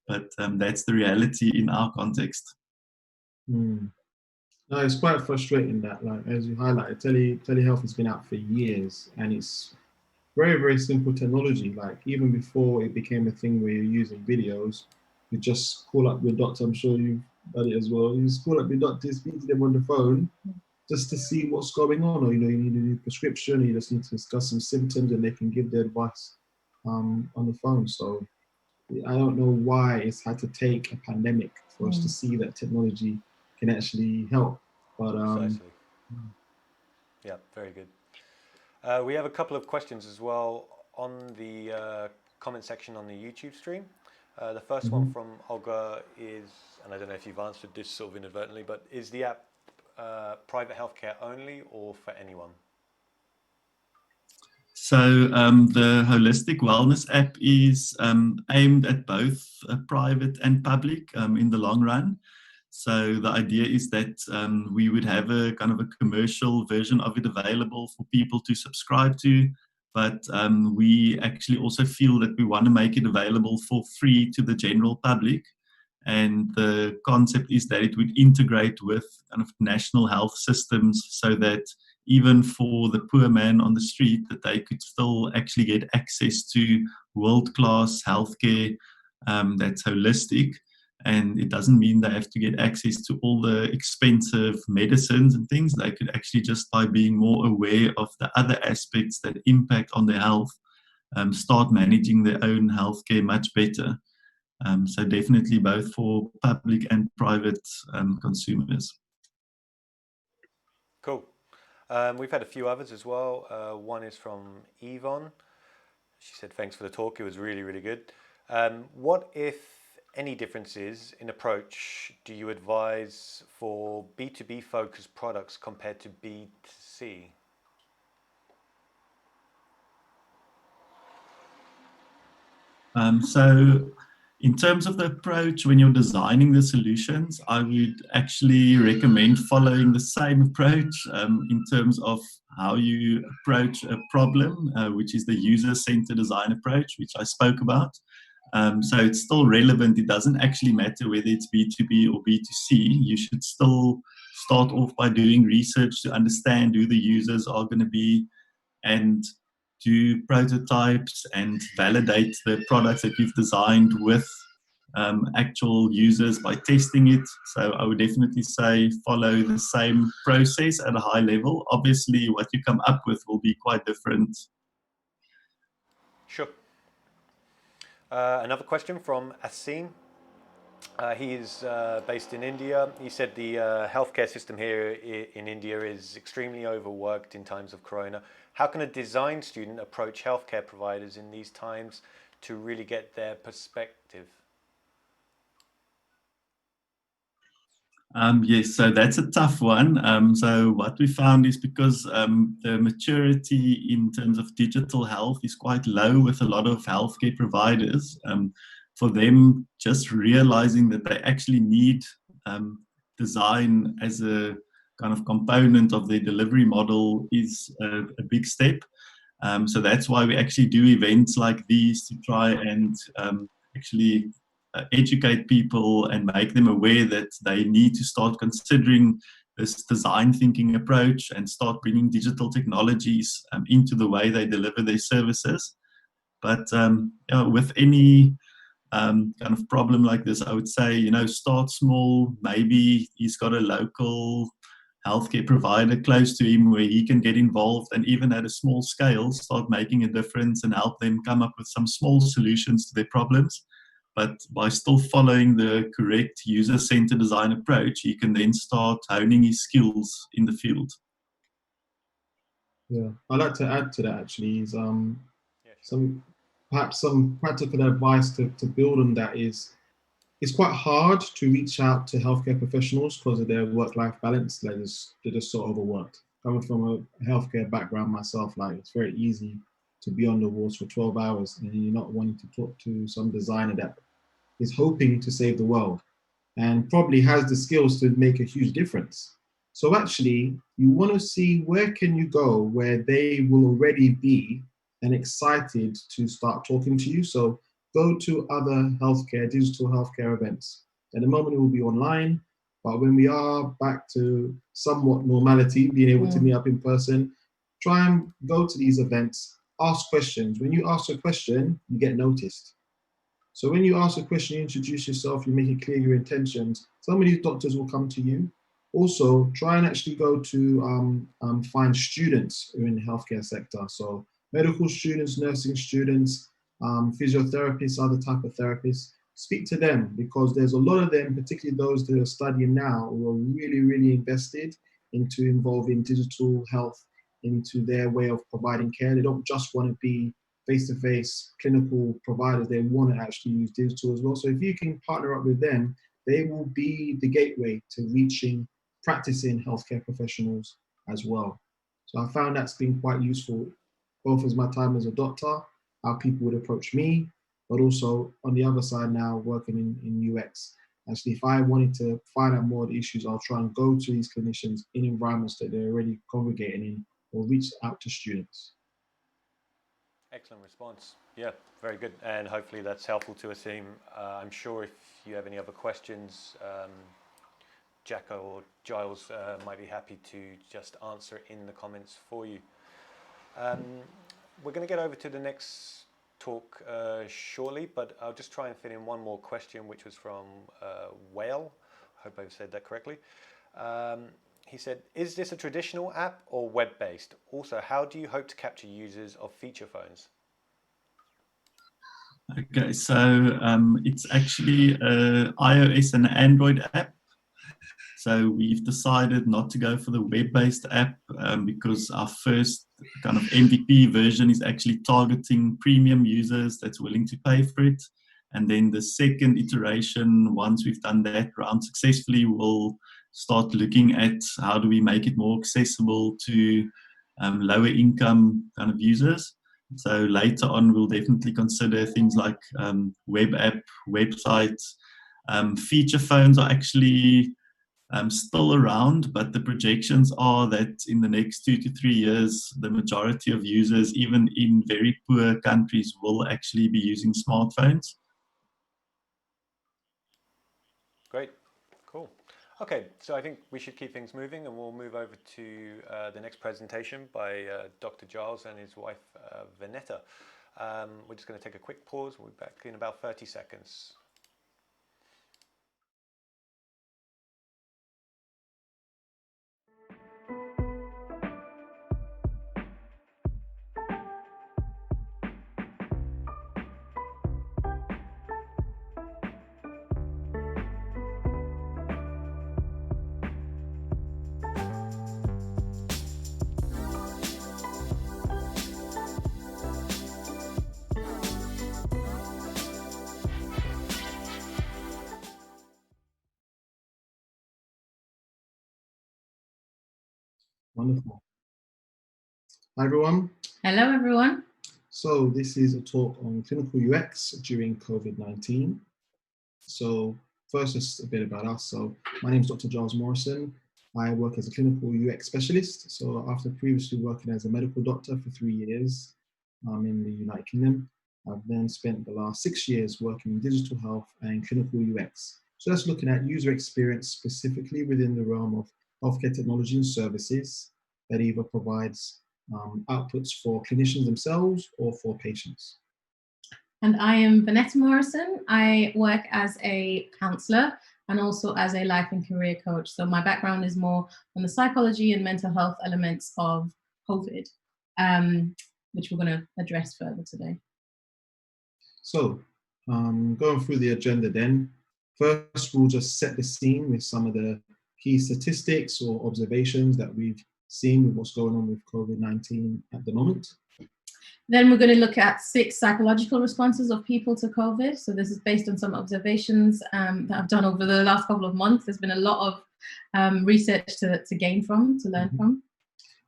Speaker 2: But that's the reality in our context.
Speaker 3: No, it's quite frustrating that, like, as you highlighted, telehealth has been out for years, and it's very, very simple technology. Like, even before it became a thing where you're using videos, you just call up your doctor. I'm sure you've done it as well. You just call up your doctor, speak to them on the phone, just to see what's going on. Or, you know, you need a new prescription, you just need to discuss some symptoms, and they can give their advice on the phone. So I don't know why it's had to take a pandemic for us to see that technology can actually help. But
Speaker 4: Precisely. Yeah, very good. We have a couple of questions as well on the comment section on the YouTube stream. The first one from Olga is, and I don't know if you've answered this sort of inadvertently, but is the app private healthcare only or for anyone?
Speaker 2: So the Holistic Wellness app is aimed at both private and public in the long run. So the idea is that we would have a kind of a commercial version of it available for people to subscribe to, but we actually also feel that we want to make it available for free to the general public. And the concept is that it would integrate with kind of national health systems so that even for the poor man on the street, that they could still actually get access to world-class healthcare that's holistic. And it doesn't mean they have to get access to all the expensive medicines and things. They could actually, just by being more aware of the other aspects that impact on their health, start managing their own healthcare much better. So definitely both for public and private consumers.
Speaker 4: Cool. We've had a few others as well. One is from Yvonne. She said, thanks for the talk. It was really, really good. What, if any, differences in approach do you advise for B2B focused products compared to B2C?
Speaker 2: So in terms of the approach, when you're designing the solutions, I would actually recommend following the same approach in terms of how you approach a problem, which is the user-centered design approach, which I spoke about. So it's still relevant. It doesn't actually matter whether it's B2B or B2C. You should still start off by doing research to understand who the users are going to be, and do prototypes and validate the products that you've designed with actual users by testing it. So I would definitely say follow the same process at a high level. Obviously, what you come up with will be quite different.
Speaker 4: Sure. Another question from Asim. He is based in India. He said the healthcare system here in India is extremely overworked in times of Corona. How can a design student approach healthcare providers in these times to really get their perspective?
Speaker 2: Yes, so that's a tough one. So what we found is, because the maturity in terms of digital health is quite low with a lot of healthcare providers, for them, just realizing that they actually need design as a kind of component of their delivery model is a big step. So that's why we actually do events like these, to try and actually educate people and make them aware that they need to start considering this design thinking approach and start bringing digital technologies into the way they deliver their services. But with any kind of problem like this, I would say, start small. Maybe he's got a local healthcare provider close to him where he can get involved, and even at a small scale, start making a difference and help them come up with some small solutions to their problems. But by still following the correct user-centered design approach, he can then start honing his skills in the field.
Speaker 3: Yeah, I'd like to add to that actually is
Speaker 4: Yeah, sure.
Speaker 3: perhaps some practical advice to build on that is, it's quite hard to reach out to healthcare professionals because of their work-life balance. They're just so overworked. Coming from a healthcare background myself, like, it's very easy to be on the wards for 12 hours and you're not wanting to talk to some designer that is hoping to save the world and probably has the skills to make a huge difference. So actually, you want to see where can you go where they will already be and excited to start talking to you. So go to other digital healthcare events. At the moment, it will be online, but when we are back to somewhat normality, being able to meet up in person, try and go to these events, ask questions. When you ask a question, you get noticed. So when you ask a question, you introduce yourself, you make it clear your intentions, some of these doctors will come to you. Also, try and actually go to find students who are in the healthcare sector. So medical students, nursing students, physiotherapists, other type of therapists. Speak to them, because there's a lot of them, particularly those that are studying now, who are really, really invested into involving digital health into their way of providing care. They don't just want to be face-to-face clinical providers, they want to actually use digital as well. So if you can partner up with them, they will be the gateway to reaching practicing healthcare professionals as well. So I found that's been quite useful, both as my time as a doctor, how people would approach me, but also on the other side now working in UX. Actually, if I wanted to find out more of the issues, I'll try and go to these clinicians in environments that they're already congregating in, or reach out to students.
Speaker 4: Excellent response. Yeah, very good. And hopefully that's helpful to Asim. I'm sure if you have any other questions, Jaco or Gyles might be happy to just answer in the comments for you. We're going to get over to the next talk shortly, but I'll just try and fit in one more question, which was from Whale. I hope I've said that correctly. He said, is this a traditional app or web-based? Also, how do you hope to capture users of feature phones?
Speaker 2: Okay, so it's actually an iOS and Android app. So we've decided not to go for the web-based app because our first kind of MVP version is actually targeting premium users that's willing to pay for it. And then the second iteration, once we've done that round successfully, we'll start looking at how do we make it more accessible to lower income kind of users. So later on, we'll definitely consider things like web app, websites. Feature phones are actually still around, but the projections are that in the next 2 to 3 years, the majority of users, even in very poor countries, will actually be using smartphones.
Speaker 4: Great, cool. Okay, so I think we should keep things moving, and we'll move over to the next presentation by Dr. Gyles and his wife, Vanetta. We're just going to take a quick pause. We'll be back in about 30 seconds.
Speaker 3: Wonderful. Hi, everyone.
Speaker 5: Hello, everyone.
Speaker 3: So this is a talk on clinical UX during COVID-19. So first, just a bit about us. So my name is Dr. Gyles Morrison. I work as a clinical UX specialist. So after previously working as a medical doctor for 3 years in the United Kingdom, I've then spent the last 6 years working in digital health and clinical UX. So that's looking at user experience specifically within the realm of healthcare technology and services that either provides outputs for clinicians themselves or for patients.
Speaker 5: And I am Vanetta Morrison. I work as a counsellor and also as a life and career coach. So my background is more on the psychology and mental health elements of COVID, which we're going to address further today.
Speaker 3: So going through the agenda then, first we'll just set the scene with some of the key statistics or observations that we've seen with what's going on with COVID-19 at the moment.
Speaker 5: Then we're going to look at 6 psychological responses of people to COVID. So this is based on some observations that I've done over the last couple of months. There's been a lot of research to gain from, to learn from.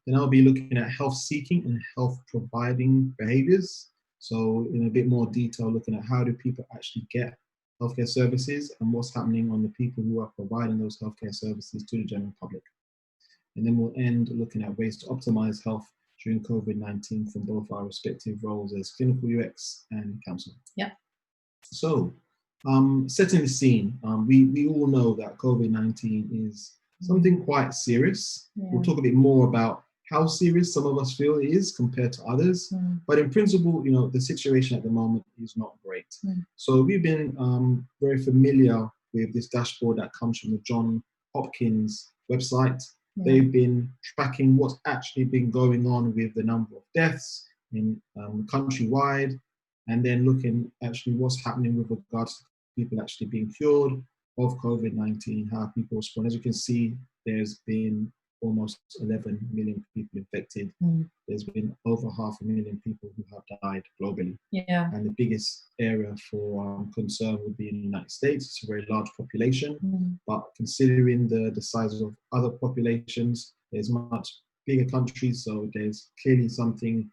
Speaker 3: Then I'll be looking at health seeking and health providing behaviors. So in a bit more detail, looking at how do people actually get healthcare services and what's happening on the people who are providing those healthcare services to the general public. And then we'll end looking at ways to optimize health during COVID-19 from both our respective roles as clinical UX and counselor.
Speaker 5: Yeah.
Speaker 3: So, setting the scene, we all know that COVID-19 is something quite serious. Yeah. We'll talk a bit more about how serious some of us feel it is compared to others. But in principle, you know, the situation at the moment is not great. So we've been very familiar with this dashboard that comes from the Johns Hopkins website. They've been tracking what's actually been going on with the number of deaths in countrywide, and then looking actually what's happening with regards to people actually being cured of COVID-19, how people respond. As you can see, there's been almost 11 million people infected. There's been over 500,000 people who have died globally.
Speaker 5: Yeah.
Speaker 3: And the biggest area for concern would be in the United States. It's a very large population, but considering the size of other populations, there's much bigger countries, so there's clearly something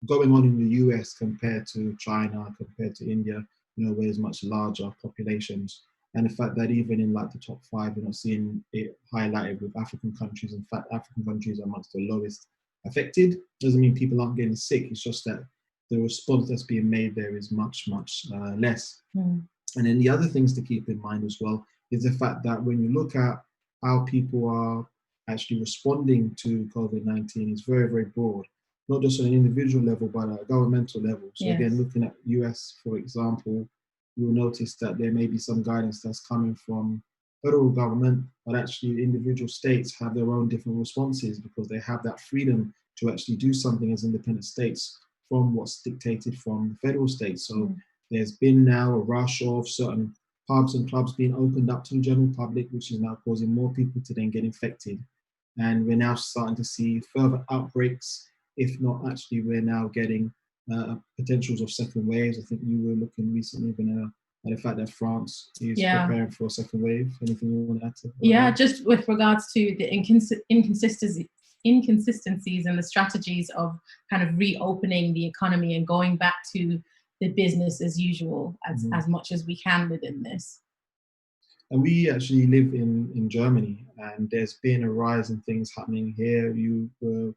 Speaker 3: going on in the US compared to China, compared to India, you know, where there's much larger populations. And the fact that even in like the top 5, we're not seeing it highlighted with African countries. In fact, African countries are amongst the lowest affected. Doesn't mean people aren't getting sick. It's just that the response that's being made there is much, much less. And then the other things to keep in mind as well is the fact that when you look at how people are actually responding to COVID-19, it's very, very broad. not just on an individual level, but at a governmental level. So
Speaker 5: Yes.
Speaker 3: again, looking at US, for example, you'll notice that there may be some guidance that's coming from federal government, but actually individual states have their own different responses because they have that freedom to actually do something as independent states from what's dictated from the federal states. So there's been now a rush of certain pubs and clubs being opened up to the general public, which is now causing more people to then get infected. And we're now starting to see further outbreaks. If not, actually, we're now getting potentials of second waves. I think you were looking recently, Vanetta, at the fact that France is preparing for a second wave. Anything you want to add to that?
Speaker 5: Yeah, just with regards to the inconsistencies and the strategies of kind of reopening the economy and going back to the business as usual as much as we can within this.
Speaker 3: And we actually live in Germany, and there's been a rise in things happening here. You were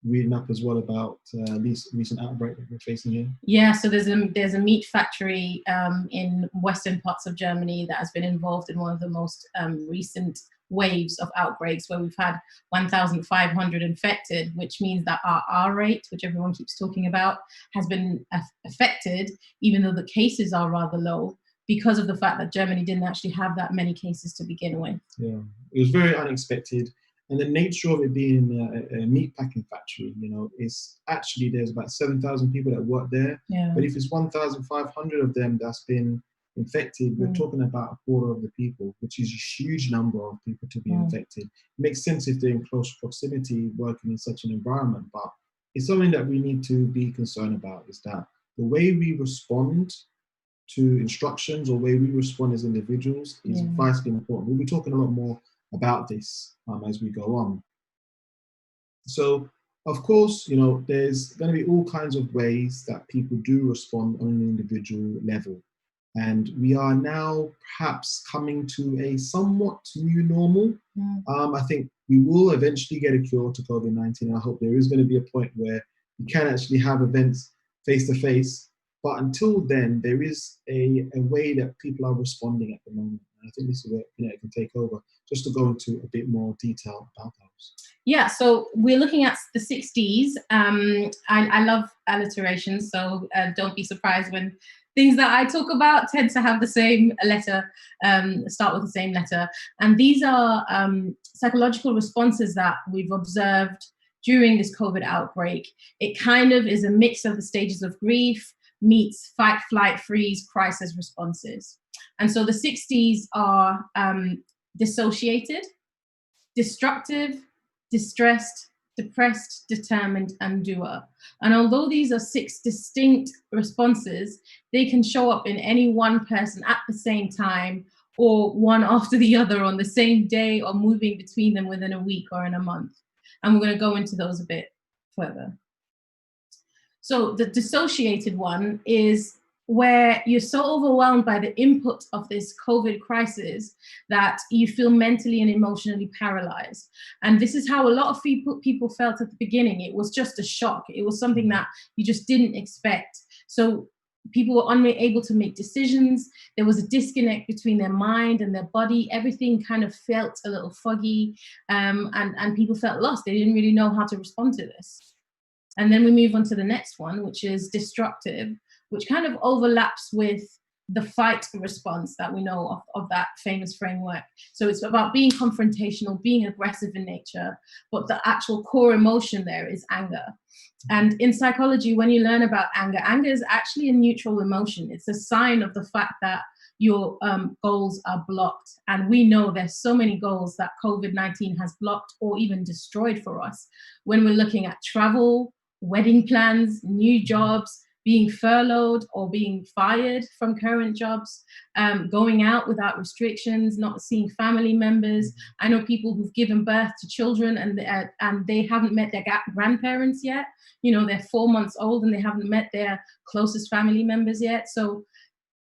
Speaker 3: reading up as well about this recent outbreak that we're facing here.
Speaker 5: Yeah, so there's a meat factory in western parts of Germany that has been involved in one of the most recent waves of outbreaks, where we've had 1,500 infected, which means that our R rate, which everyone keeps talking about, has been affected, even though the cases are rather low, because of the fact that Germany didn't actually have that many cases to begin with.
Speaker 3: Yeah, it was very unexpected. And the nature of it being a meat packing factory, you know, is actually there's about 7,000 people that work there.
Speaker 5: Yeah.
Speaker 3: But if it's 1,500 of them that's been infected, we're talking about a quarter of the people, which is a huge number of people to be infected. It makes sense if they're in close proximity working in such an environment, but it's something that we need to be concerned about, is that the way we respond to instructions or way we respond as individuals is vitally important. We'll be talking a lot more about this as we go on. So, of course, you know, there's going to be all kinds of ways that people do respond on an individual level. And we are now perhaps coming to a somewhat new normal. I think we will eventually get a cure to COVID-19. And I hope there is going to be a point where we can actually have events face-to-face. But until then, there is a way that people are responding at the moment. And I think this is where Vanetta can take over, just to go into a bit more detail about those.
Speaker 5: Yeah, so we're looking at the 60s. I love alliterations, so don't be surprised when things that I talk about tend to have the same letter, start with the same letter. And these are psychological responses that we've observed during this COVID outbreak. It kind of is a mix of the stages of grief meets fight, flight, freeze, crisis responses. And so the 60s are dissociated, destructive, distressed, depressed, determined, and doer. And although these are 6 distinct responses, they can show up in any one person at the same time, or one after the other on the same day, or moving between them within a week or in a month. And we're going to go into those a bit further. So the dissociated one is where you're so overwhelmed by the input of this COVID crisis that you feel mentally and emotionally paralyzed. And this is how a lot of people felt at the beginning. It was just a shock. It was something that you just didn't expect. So people were unable to make decisions. There was a disconnect between their mind and their body. Everything kind of felt a little foggy, and people felt lost. They didn't really know how to respond to this. And then we move on to the next one, which is destructive, which kind of overlaps with the fight response that we know of that famous framework. So it's about being confrontational, being aggressive in nature, but the actual core emotion there is anger. And in psychology, when you learn about anger, anger is actually a neutral emotion. It's a sign of the fact that your goals are blocked. And we know there's so many goals that COVID-19 has blocked or even destroyed for us. When we're looking at travel, wedding plans, new jobs, being furloughed or being fired from current jobs, going out without restrictions, not seeing family members. I know people who've given birth to children and they haven't met their grandparents yet. You know, they're 4 months old and they haven't met their closest family members yet. So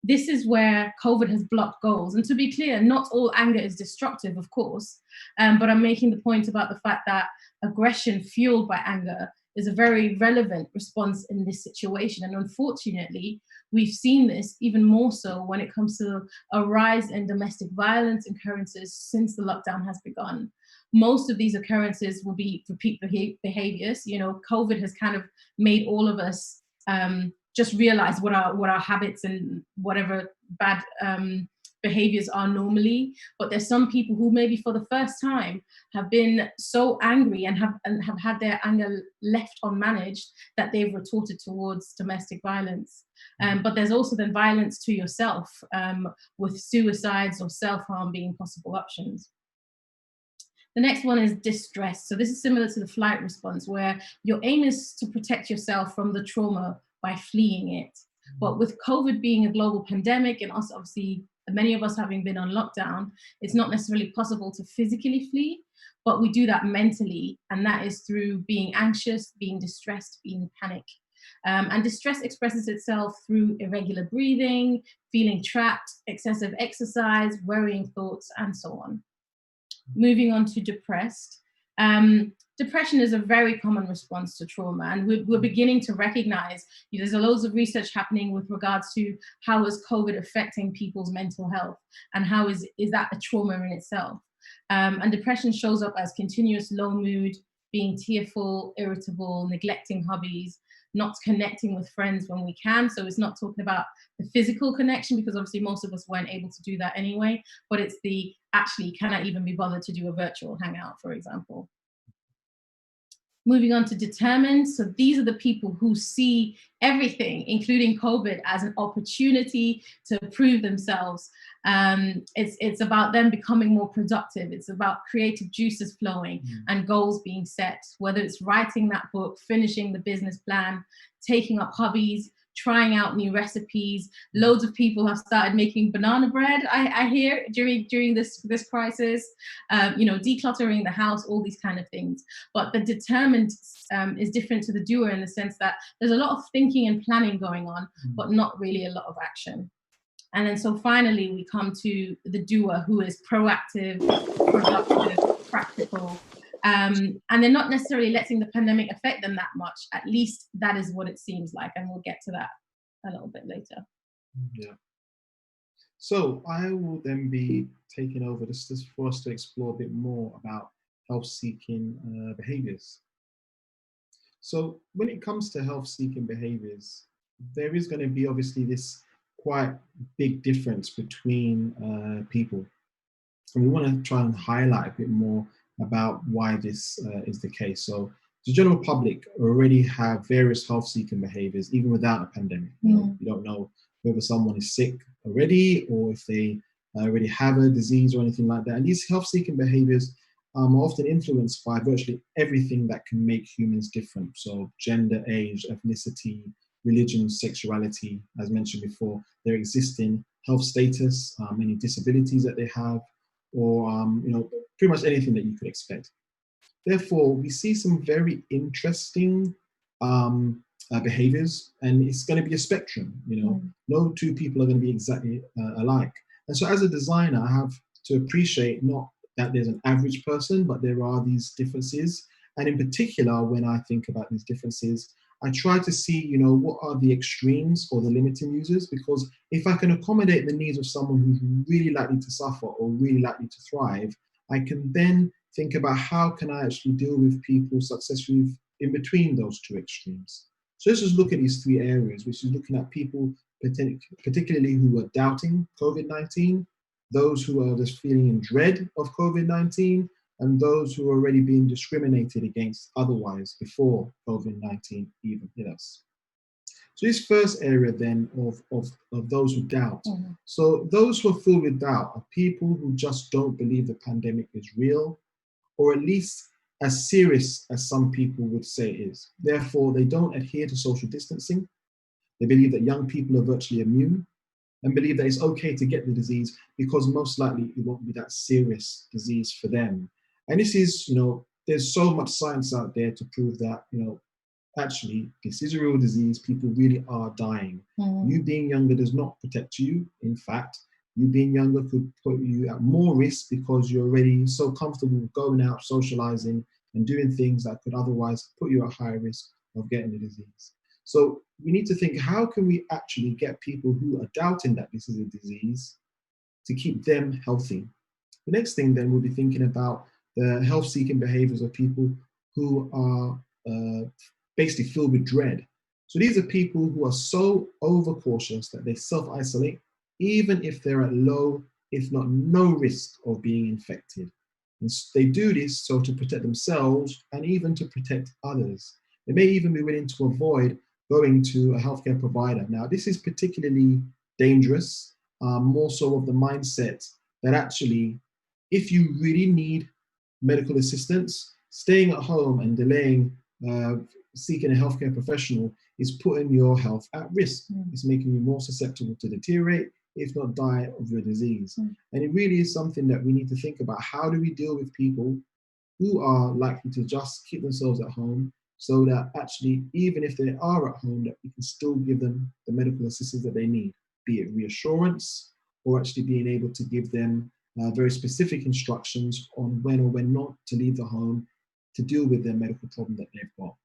Speaker 5: this is where COVID has blocked goals. And to be clear, not all anger is destructive, of course, but I'm making the point about the fact that aggression fueled by anger is a very relevant response in this situation. And unfortunately, we've seen this even more so when it comes to a rise in domestic violence occurrences since the lockdown has begun. most of these occurrences will be repeat behaviors. You know, COVID has kind of made all of us just realize what our habits and whatever bad behaviors are normally. But there's some people who maybe for the first time have been so angry and have had their anger left unmanaged that they've retorted towards domestic violence. But there's also then violence to yourself, with suicides or self-harm being possible options. The next one is distress. So this is similar to the flight response, where your aim is to protect yourself from the trauma by fleeing it. But with COVID being a global pandemic, and also obviously many of us having been on lockdown, it's not necessarily possible to physically flee, but we do that mentally. And that is through being anxious, being distressed, being panic. And distress expresses itself through irregular breathing, feeling trapped, excessive exercise, worrying thoughts, and so on. Moving on to depressed. Depression is a very common response to trauma, and we're beginning to recognize, there's loads of research happening with regards to how is COVID affecting people's mental health, and how is that a trauma in itself. And depression shows up as continuous low mood, being tearful, irritable, neglecting hobbies, not connecting with friends when we can. So it's not talking about the physical connection, because obviously most of us weren't able to do that anyway, but it's the actually, can I even be bothered to do a virtual hangout, for example. Moving on to determined. So these are the people who see everything, including COVID, as an opportunity to prove themselves. It's about them becoming more productive. It's about creative juices flowing and goals being set, whether it's writing that book, finishing the business plan, taking up hobbies, trying out new recipes. Loads of people have started making banana bread, I hear, during this crisis, decluttering the house, all these kind of things. But the determined is different to the doer, in the sense that there's a lot of thinking and planning going on, but not really a lot of action. And then so finally we come to the doer, who is proactive, productive, practical. And they're not necessarily letting the pandemic affect them that much. At least that is what it seems like. And we'll get to that a little bit later.
Speaker 3: Yeah. So I will then be taking over this for us to explore a bit more about health-seeking behaviors. So when it comes to health-seeking behaviors, there is going to be obviously this quite big difference between people. And we want to try and highlight a bit more about why this is the case. So the general public already have various health-seeking behaviors, even without a pandemic. You don't know whether someone is sick already, or if they already have a disease or anything like that. And these health-seeking behaviors are often influenced by virtually everything that can make humans different. So gender, age, ethnicity, religion, sexuality, as mentioned before, their existing health status, any disabilities that they have, or pretty much anything that you could expect. Therefore, we see some very interesting behaviors, and it's going to be a spectrum. No two people are going to be exactly alike. And so as a designer, I have to appreciate not that there's an average person, but there are these differences. And in particular, when I think about these differences, I try to see, what are the extremes or the limiting users, because if I can accommodate the needs of someone who's really likely to suffer or really likely to thrive, I can then think about how can I actually deal with people successfully in between those two extremes. So let's just look at these three areas, which is looking at people particularly who are doubting COVID-19, those who are just feeling in dread of COVID-19, and those who are already being discriminated against otherwise before COVID-19 even hit us. So this first area then of those who doubt. So those who are filled with doubt are people who just don't believe the pandemic is real, or at least as serious as some people would say it is. Therefore, they don't adhere to social distancing. They believe that young people are virtually immune, and believe that it's okay to get the disease because most likely it won't be that serious disease for them. And this is, there's so much science out there to prove that, actually, this is a real disease. People really are dying. You being younger does not protect you. In fact, you being younger could put you at more risk because you're already so comfortable with going out, socializing, and doing things that could otherwise put you at higher risk of getting the disease. So we need to think, how can we actually get people who are doubting that this is a disease to keep them healthy? The next thing then we'll be thinking about the health-seeking behaviors of people who are basically filled with dread. So these are people who are so overcautious that they self-isolate, even if they're at low, if not no risk of being infected. And they do this so to protect themselves and even to protect others. They may even be willing to avoid going to a healthcare provider. Now, this is particularly dangerous, more so of the mindset that actually, if you really need medical assistance, staying at home and delaying seeking a healthcare professional is putting your health at risk. It's making you more susceptible to deteriorate, if not die of your disease. And it really is something that we need to think about. How do we deal with people who are likely to just keep themselves at home, so that actually, even if they are at home, that we can still give them the medical assistance that they need, be it reassurance or actually being able to give them very specific instructions on when or when not to leave the home to deal with their medical problem that they've got.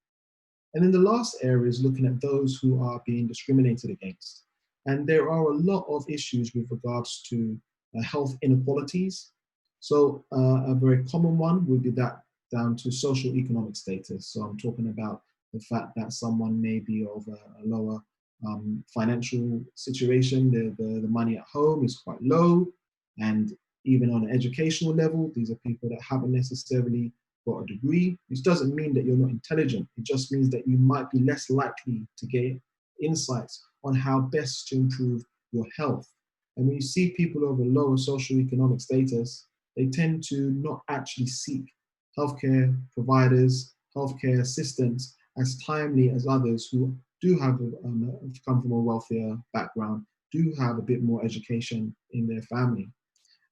Speaker 3: And then the last area is looking at those who are being discriminated against. And there are a lot of issues with regards to health inequalities. So a very common one would be that down to social economic status. So I'm talking about the fact that someone may be of a lower financial situation, the money at home is quite low, and even on an educational level, these are people that haven't necessarily got a degree, which doesn't mean that you're not intelligent. It just means that you might be less likely to get insights on how best to improve your health. And when you see people of a lower socioeconomic status, they tend to not actually seek healthcare providers, healthcare assistance as timely as others who do have come from a wealthier background, do have a bit more education in their family.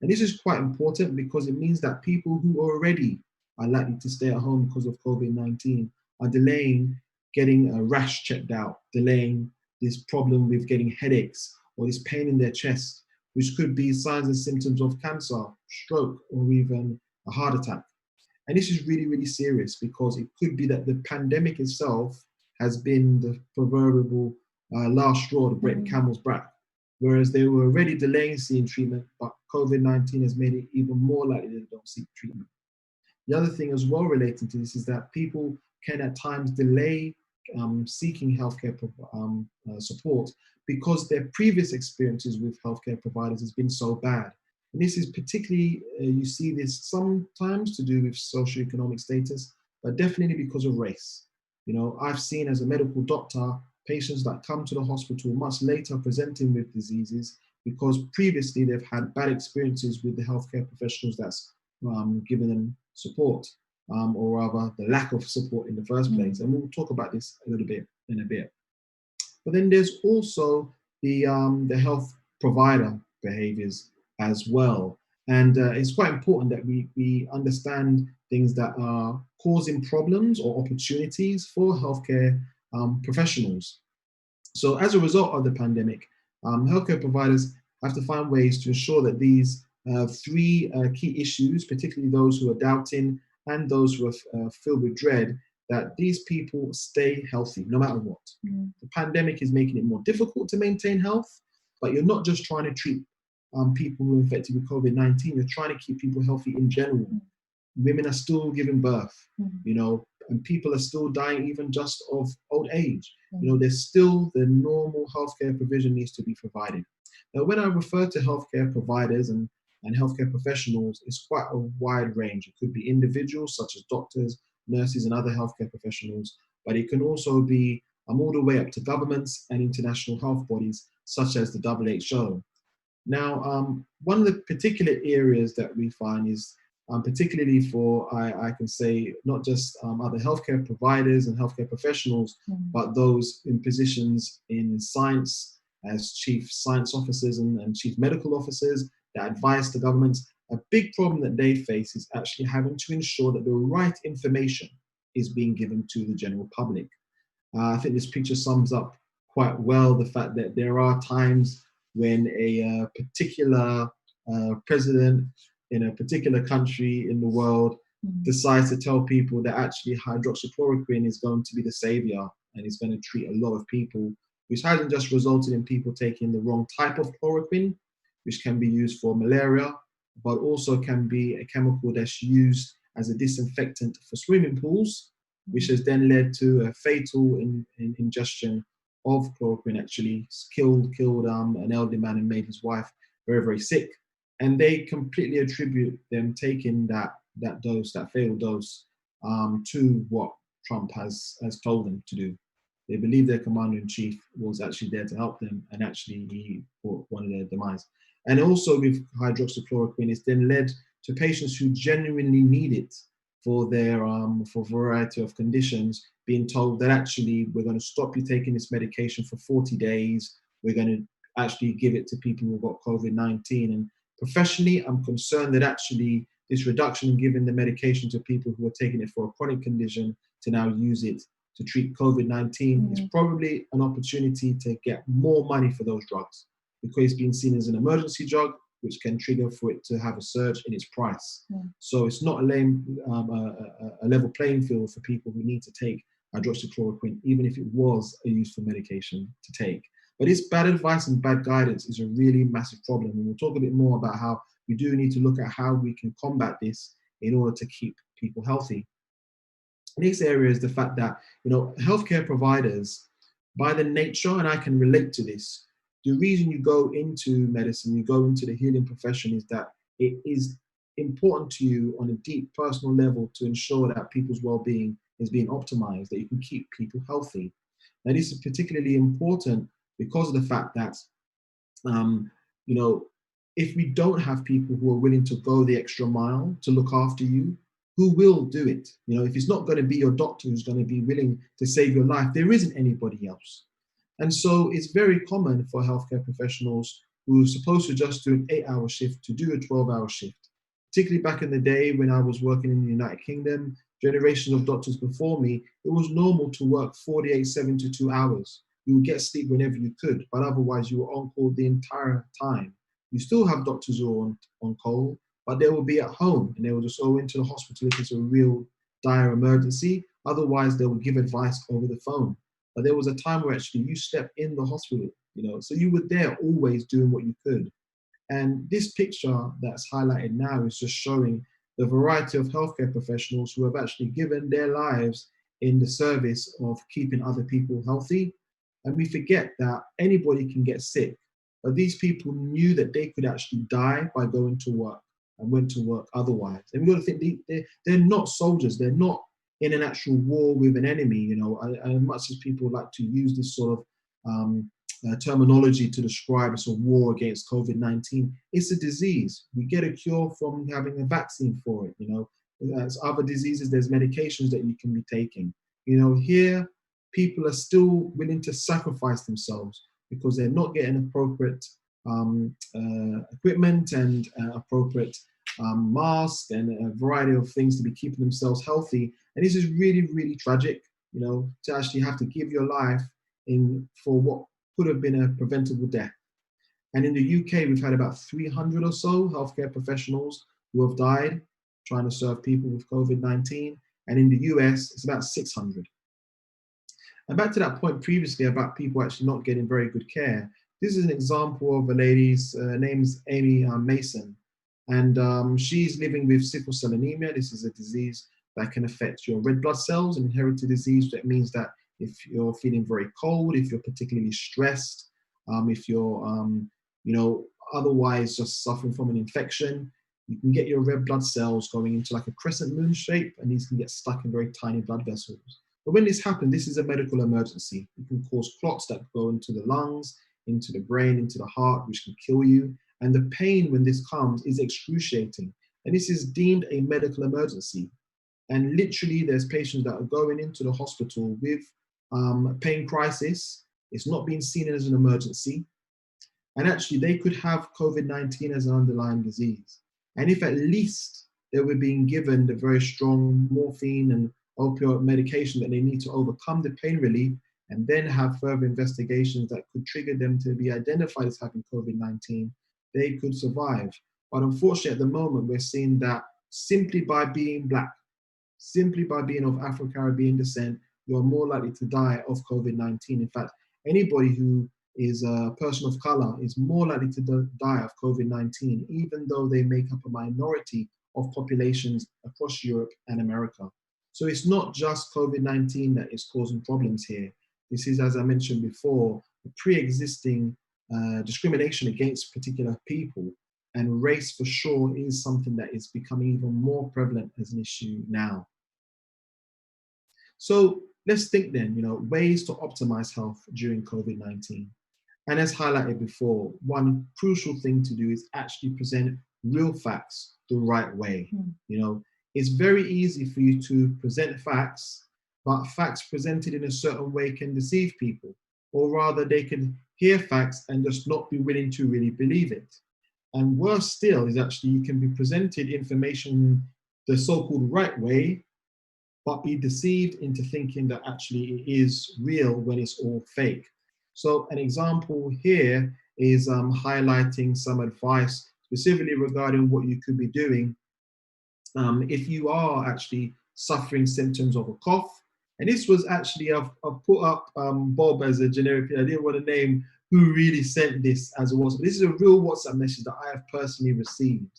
Speaker 3: And this is quite important because it means that people who already are likely to stay at home because of COVID-19 are delaying getting a rash checked out, delaying this problem with getting headaches or this pain in their chest, which could be signs and symptoms of cancer, stroke, or even a heart attack. And this is really, really serious because it could be that the pandemic itself has been the proverbial last straw to break the camel's back, whereas they were already delaying seeing treatment, but COVID-19 has made it even more likely that they don't seek treatment. The other thing as well relating to this is that people can at times delay seeking healthcare support because their previous experiences with healthcare providers has been so bad. And this is particularly, you see this sometimes to do with socioeconomic status, but definitely because of race. You know, I've seen as a medical doctor, patients that come to the hospital much later presenting with diseases because previously they've had bad experiences with the healthcare professionals that's given them support, or rather the lack of support in the first place. And we'll talk about this a little bit in a bit. But then there's also the health provider behaviors as well. And it's quite important that we understand things that are causing problems or opportunities for healthcare professionals. So as a result of the pandemic, healthcare providers have to find ways to ensure that these three key issues, particularly those who are doubting and those who are filled with dread, that these people stay healthy no matter what. The pandemic is making it more difficult to maintain health, but you're not just trying to treat people who are infected with COVID-19, you're trying to keep people healthy in general. Women are still giving birth, you know, and people are still dying even just of old age. You know, there's still the normal healthcare provision needs to be provided. Now, when I refer to healthcare providers and healthcare professionals, it's quite a wide range. It could be individuals such as doctors, nurses, and other healthcare professionals, but it can also be all the way up to governments and international health bodies such as the WHO. Now, one of the particular areas that we find is particularly for, I can say, not just other healthcare providers and healthcare professionals, but those in positions in science as chief science officers and chief medical officers that advise the governments. A big problem that they face is actually having to ensure that the right information is being given to the general public. I think this picture sums up quite well the fact that there are times when a particular president in a particular country in the world decides to tell people that actually hydroxychloroquine is going to be the savior and is going to treat a lot of people, which hasn't just resulted in people taking the wrong type of chloroquine, which can be used for malaria, but also can be a chemical that's used as a disinfectant for swimming pools, which has then led to a fatal ingestion of chloroquine. Actually killed an elderly man and made his wife very, very sick. And they completely attribute them taking that fatal dose to what Trump has told them to do. They believe their commander-in-chief was actually there to help them, and actually he brought one of their demise. And also with hydroxychloroquine, it's then led to patients who genuinely need it for their for a variety of conditions, being told that actually we're going to stop you taking this medication for 40 days. We're going to actually give it to people who've got COVID-19. And professionally, I'm concerned that actually this reduction in giving the medication to people who are taking it for a chronic condition to now use it to treat COVID-19 is probably an opportunity to get more money for those drugs, because it's been seen as an emergency drug, which can trigger for it to have a surge in its price. So it's not a level playing field for people who need to take hydroxychloroquine, even if it was a useful medication to take. But this bad advice and bad guidance is a really massive problem. And we'll talk a bit more about how we do need to look at how we can combat this in order to keep people healthy. The next area is the fact that, healthcare providers, by the nature, and I can relate to this, the reason you go into medicine, you go into the healing profession, is that it is important to you on a deep personal level to ensure that people's well-being is being optimized, that you can keep people healthy. Now, this is particularly important because of the fact that, if we don't have people who are willing to go the extra mile to look after you, who will do it? If it's not going to be your doctor who's going to be willing to save your life, there isn't anybody else. And so it's very common for healthcare professionals who are supposed to just do an 8-hour shift to do a 12-hour shift. Particularly back in the day when I was working in the United Kingdom, generations of doctors before me, it was normal to work 48, 72 hours. You would get sleep whenever you could, but otherwise you were on call the entire time. You still have doctors who are on call, but they will be at home and they will just go into the hospital if it's a real dire emergency. Otherwise, they will give advice over the phone. But there was a time where actually you stepped in the hospital, so you were there always doing what you could. And this picture that's highlighted now is just showing the variety of healthcare professionals who have actually given their lives in the service of keeping other people healthy. And we forget that anybody can get sick, but these people knew that they could actually die by going to work and went to work otherwise. And we've got to think they're not soldiers. They're not in an actual war with an enemy. And much as people like to use this sort of terminology to describe it's a war against COVID-19, it's a disease. We get a cure from having a vaccine for it. There's other diseases, there's medications that you can be taking. Here, people are still willing to sacrifice themselves because they're not getting appropriate equipment and appropriate masks and a variety of things to be keeping themselves healthy. And this is really, really tragic, to actually have to give your life for what could have been a preventable death. And in the UK, we've had about 300 or so healthcare professionals who have died trying to serve people with COVID-19. And in the US, it's about 600. And back to that point previously about people actually not getting very good care. This is an example of a lady's name's Amy Mason. And she's living with sickle cell anemia. This is a disease that can affect your red blood cells, an inherited disease. That means that if you're feeling very cold, if you're particularly stressed, if you're, otherwise just suffering from an infection, you can get your red blood cells going into like a crescent moon shape, and these can get stuck in very tiny blood vessels. But when this happens, this is a medical emergency. It can cause clots that go into the lungs, into the brain, into the heart, which can kill you. And the pain when this comes is excruciating. And this is deemed a medical emergency. And literally there's patients that are going into the hospital with a pain crisis. It's not being seen as an emergency. And actually they could have COVID-19 as an underlying disease. And if at least they were being given the very strong morphine and opioid medication that they need to overcome the pain relief, and then have further investigations that could trigger them to be identified as having COVID-19, they could survive. But unfortunately, at the moment, we're seeing that simply by being Black, simply by being of Afro-Caribbean descent, you're more likely to die of COVID-19. In fact, anybody who is a person of color is more likely to die of COVID-19, even though they make up a minority of populations across Europe and America. So it's not just COVID-19 that is causing problems here. This is, as I mentioned before, a pre-existing discrimination against particular people, and race for sure is something that is becoming even more prevalent as an issue now. So let's think then, ways to optimize health during COVID-19. And as highlighted before, one crucial thing to do is actually present real facts the right way. It's very easy for you to present facts, but facts presented in a certain way can deceive people, or rather they can hear facts and just not be willing to really believe it. And worse still is actually you can be presented information the so-called right way, but be deceived into thinking that actually it is real when it's all fake. So an example here is highlighting some advice specifically regarding what you could be doing if you are actually suffering symptoms of a cough. And this was actually, I've put up Bob as a generic, I didn't want to name who really sent this as a WhatsApp. This is a real WhatsApp message that I have personally received.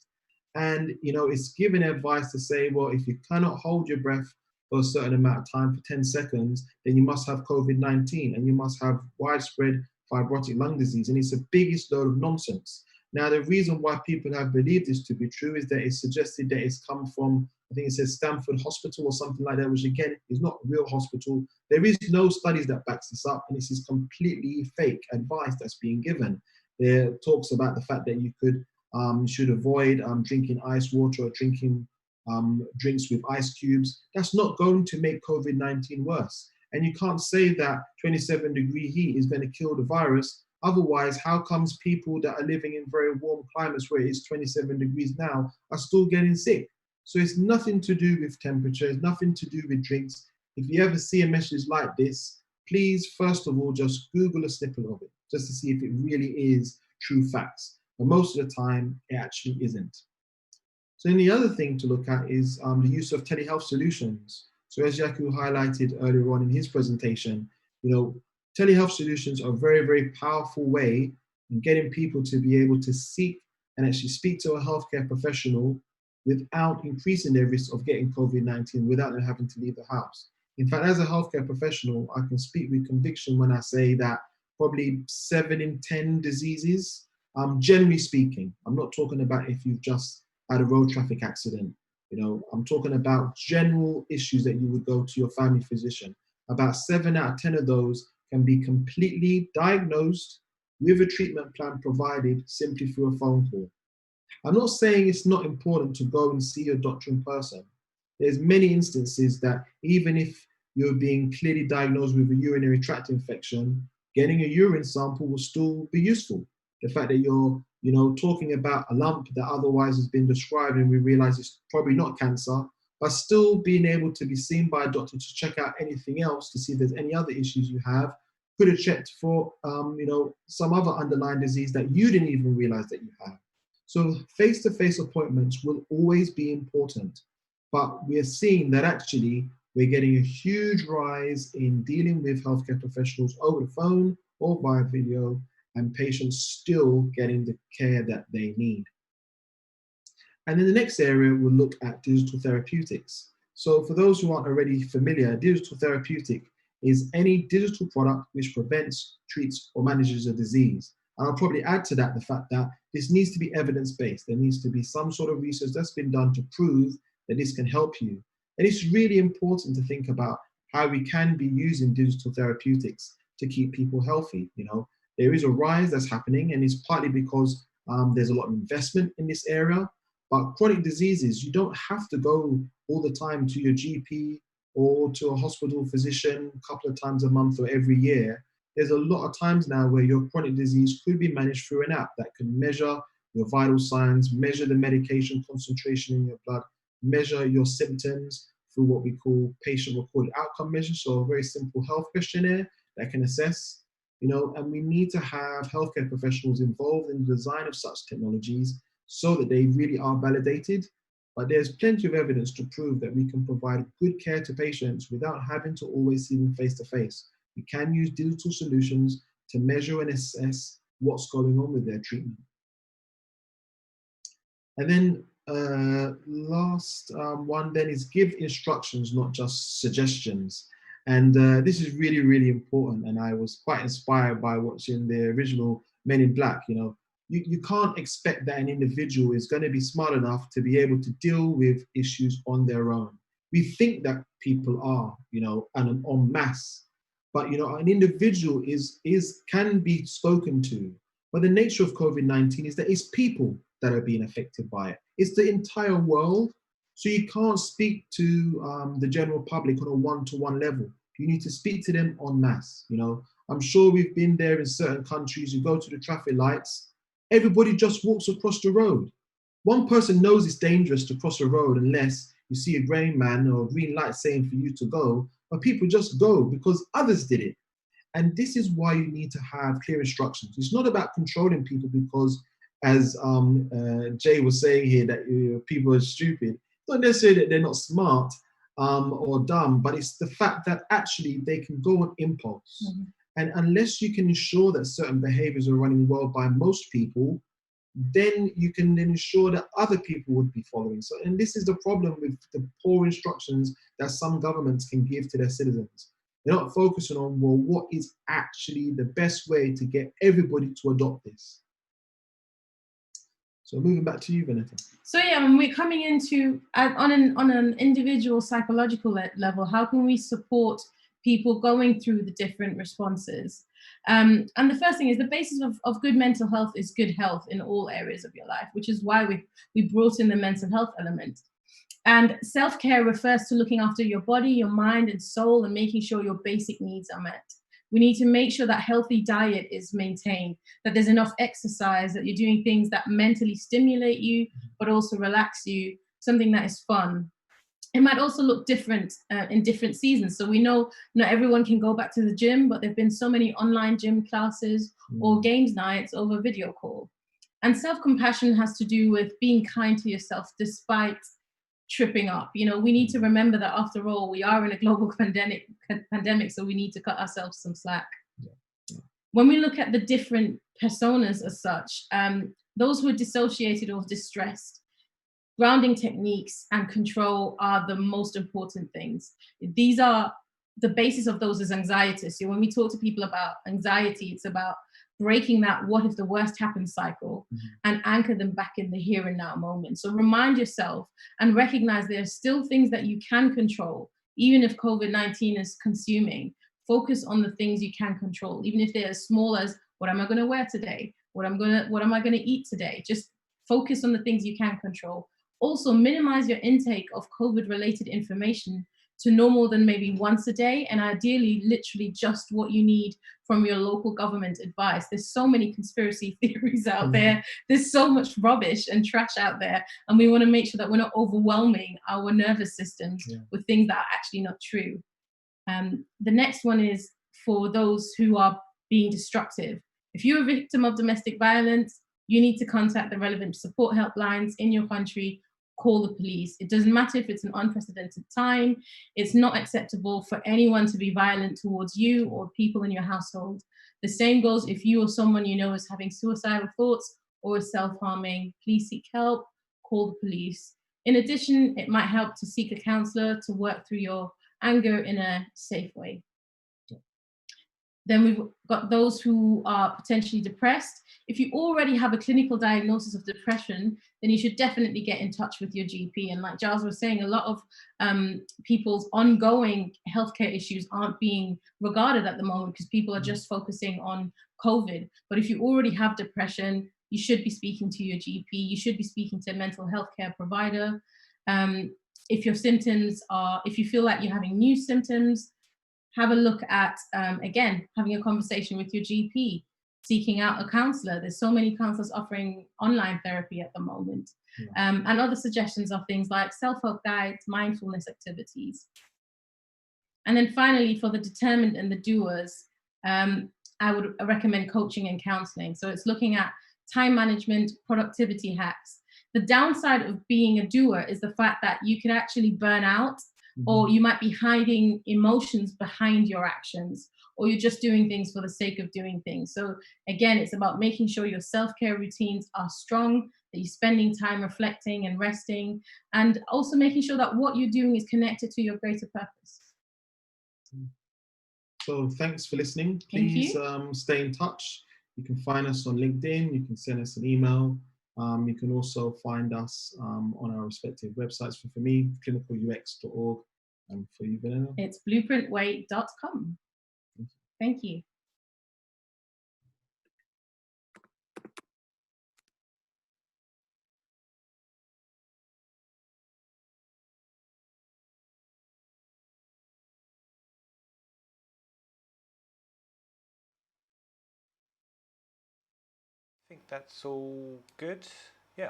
Speaker 3: And, it's giving advice to say, well, if you cannot hold your breath for a certain amount of time, for 10 seconds, then you must have COVID-19 and you must have widespread fibrotic lung disease. And it's the biggest load of nonsense. Now, the reason why people have believed this to be true is that it's suggested that it's come from, I think it says Stanford Hospital or something like that, which again is not a real hospital. There is no studies that backs this up, and this is completely fake advice that's being given. There talks about the fact that you should avoid drinking ice water or drinking drinks with ice cubes. That's not going to make COVID-19 worse. And you can't say that 27-degree heat is going to kill the virus. Otherwise, how comes people that are living in very warm climates where it's 27 degrees now are still getting sick? So it's nothing to do with temperature, it's nothing to do with drinks. If you ever see a message like this, please, first of all, just Google a snippet of it, just to see if it really is true facts. But most of the time, it actually isn't. So then the other thing to look at is the use of telehealth solutions. So as Jaco highlighted earlier on in his presentation, telehealth solutions are a very, very powerful way in getting people to be able to seek and actually speak to a healthcare professional without increasing their risk of getting COVID-19, without them having to leave the house. In fact, as a healthcare professional, I can speak with conviction when I say that probably 7 in 10 diseases, generally speaking, I'm not talking about if you've just had a road traffic accident, I'm talking about general issues that you would go to your family physician. About 7 out of 10 of those can be completely diagnosed with a treatment plan provided simply through a phone call. I'm not saying it's not important to go and see your doctor in person. There's many instances that even if you're being clearly diagnosed with a urinary tract infection, getting a urine sample will still be useful. The fact that you're, talking about a lump that otherwise has been described and we realize it's probably not cancer, but still being able to be seen by a doctor to check out anything else to see if there's any other issues you have, could have checked for, some other underlying disease that you didn't even realize that you have. So face-to-face appointments will always be important, but we're seeing that actually we're getting a huge rise in dealing with healthcare professionals over the phone or via video, and patients still getting the care that they need. And then the next area we'll look at digital therapeutics. So for those who aren't already familiar, digital therapeutic is any digital product which prevents, treats, or manages a disease. And I'll probably add to that the fact that this needs to be evidence-based. There needs to be some sort of research that's been done to prove that this can help you. And it's really important to think about how we can be using digital therapeutics to keep people healthy. There is a rise that's happening, and it's partly because there's a lot of investment in this area. But chronic diseases, you don't have to go all the time to your GP or to a hospital physician a couple of times a month or every year. There's a lot of times now where your chronic disease could be managed through an app that can measure your vital signs, measure the medication concentration in your blood, measure your symptoms through what we call patient-reported outcome measures, so a very simple health questionnaire that can assess, and we need to have healthcare professionals involved in the design of such technologies so that they really are validated. But there's plenty of evidence to prove that we can provide good care to patients without having to always see them face-to-face. We can use digital solutions to measure and assess what's going on with their treatment. And then last one then is give instructions, not just suggestions. And this is really, really important. And I was quite inspired by watching the original Men in Black. You know, you can't expect that an individual is going to be smart enough to be able to deal with issues on their own. We think that people are, you know, and en masse, but you know, an individual can be spoken to. But the nature of COVID-19 is that it's people that are being affected by it. It's the entire world. So you can't speak to the general public on a one-to-one level. You need to speak to them en masse. You know, I'm sure we've been there in certain countries. You go to the traffic lights, everybody just walks across the road. One person knows it's dangerous to cross a road unless you see a green man or a green light saying for you to go, but people just go because others did it. And this is why you need to have clear instructions. It's not about controlling people because, as Jay was saying here, that people are stupid. It's not necessarily that they're not smart or dumb, but it's the fact that actually they can go on impulse. Mm-hmm. And unless you can ensure that certain behaviors are running well by most people, then you can then ensure that other people would be following. So, and this is the problem with the poor instructions that some governments can give to their citizens. They're not focusing on, well, what is actually the best way to get everybody to adopt this? So moving back to you, Vanetta.
Speaker 5: So yeah, when we're coming into, on an individual psychological level, how can we support people going through the different responses? And the first thing is the basis of good mental health is good health in all areas of your life, which is why we brought in the mental health element. And self-care refers to looking after your body, your mind and soul, and making sure your basic needs are met. We need to make sure that healthy diet is maintained, that there's enough exercise, that you're doing things that mentally stimulate you, but also relax you, something that is fun. It might also look different in different seasons. So we know not everyone can go back to the gym, but there've been so many online gym classes or games nights over video call. And self-compassion has to do with being kind to yourself despite tripping up. You know, we need to remember that after all, we are in a global pandemic, so we need to cut ourselves some slack. Yeah. When we look at the different personas as such, those who are dissociated or distressed, grounding techniques and control are the most important things. These are the basis of those is anxiety. So when we talk to people about anxiety, it's about breaking that what if the worst happens cycle and anchor them back in the here and now moment. So remind yourself and recognize there are still things that you can control, even if COVID-19 is consuming. Focus on the things you can control, even if they're as small as what am I going to wear today? What am I going to eat today? Just focus on the things you can control. Also, minimize your intake of COVID-related information to no more than maybe once a day, and ideally, literally just what you need from your local government advice. There's so many conspiracy theories out there. There's so much rubbish and trash out there, and we want to make sure that we're not overwhelming our nervous systems with things that are actually not true. The next one is for those who are being destructive. If you're a victim of domestic violence, you need to contact the relevant support helplines in your country. Call the police. It doesn't matter if it's an unprecedented time. It's not acceptable for anyone to be violent towards you or people in your household. The same goes if you or someone you know is having suicidal thoughts or is self-harming. Please seek help. Call the police. In addition, it might help to seek a counselor to work through your anger in a safe way. Then we've got those who are potentially depressed. If you already have a clinical diagnosis of depression, then you should definitely get in touch with your GP. And like Gyles was saying, a lot of people's ongoing healthcare issues aren't being regarded at the moment because people are just focusing on COVID. But if you already have depression, you should be speaking to your GP. You should be speaking to a mental health care provider. If your symptoms are, if you feel like you're having new symptoms, have a look at, again, having a conversation with your GP, seeking out a counselor. There's so many counselors offering online therapy at the moment. And other suggestions are things like self-help guides, mindfulness activities. And then finally, for the determined and the doers, I would recommend coaching and counseling. So it's looking at time management, productivity hacks. The downside of being a doer is the fact that you can actually burn out, or you might be hiding emotions behind your actions, or you're just doing things for the sake of doing things. So again, it's about making sure your self-care routines are strong, that you're spending time reflecting and resting, and also making sure that what you're doing is connected to your greater purpose.
Speaker 3: So thanks for listening.
Speaker 5: Thank
Speaker 3: Please
Speaker 5: you.
Speaker 3: Stay in touch. You can find us on LinkedIn. You can send us an email. You can also find us on our respective websites. For me, clinicalux.org, and for you, Vanetta?
Speaker 5: It's blueprintway.com. Thank you.
Speaker 4: I think that's all good. Yeah,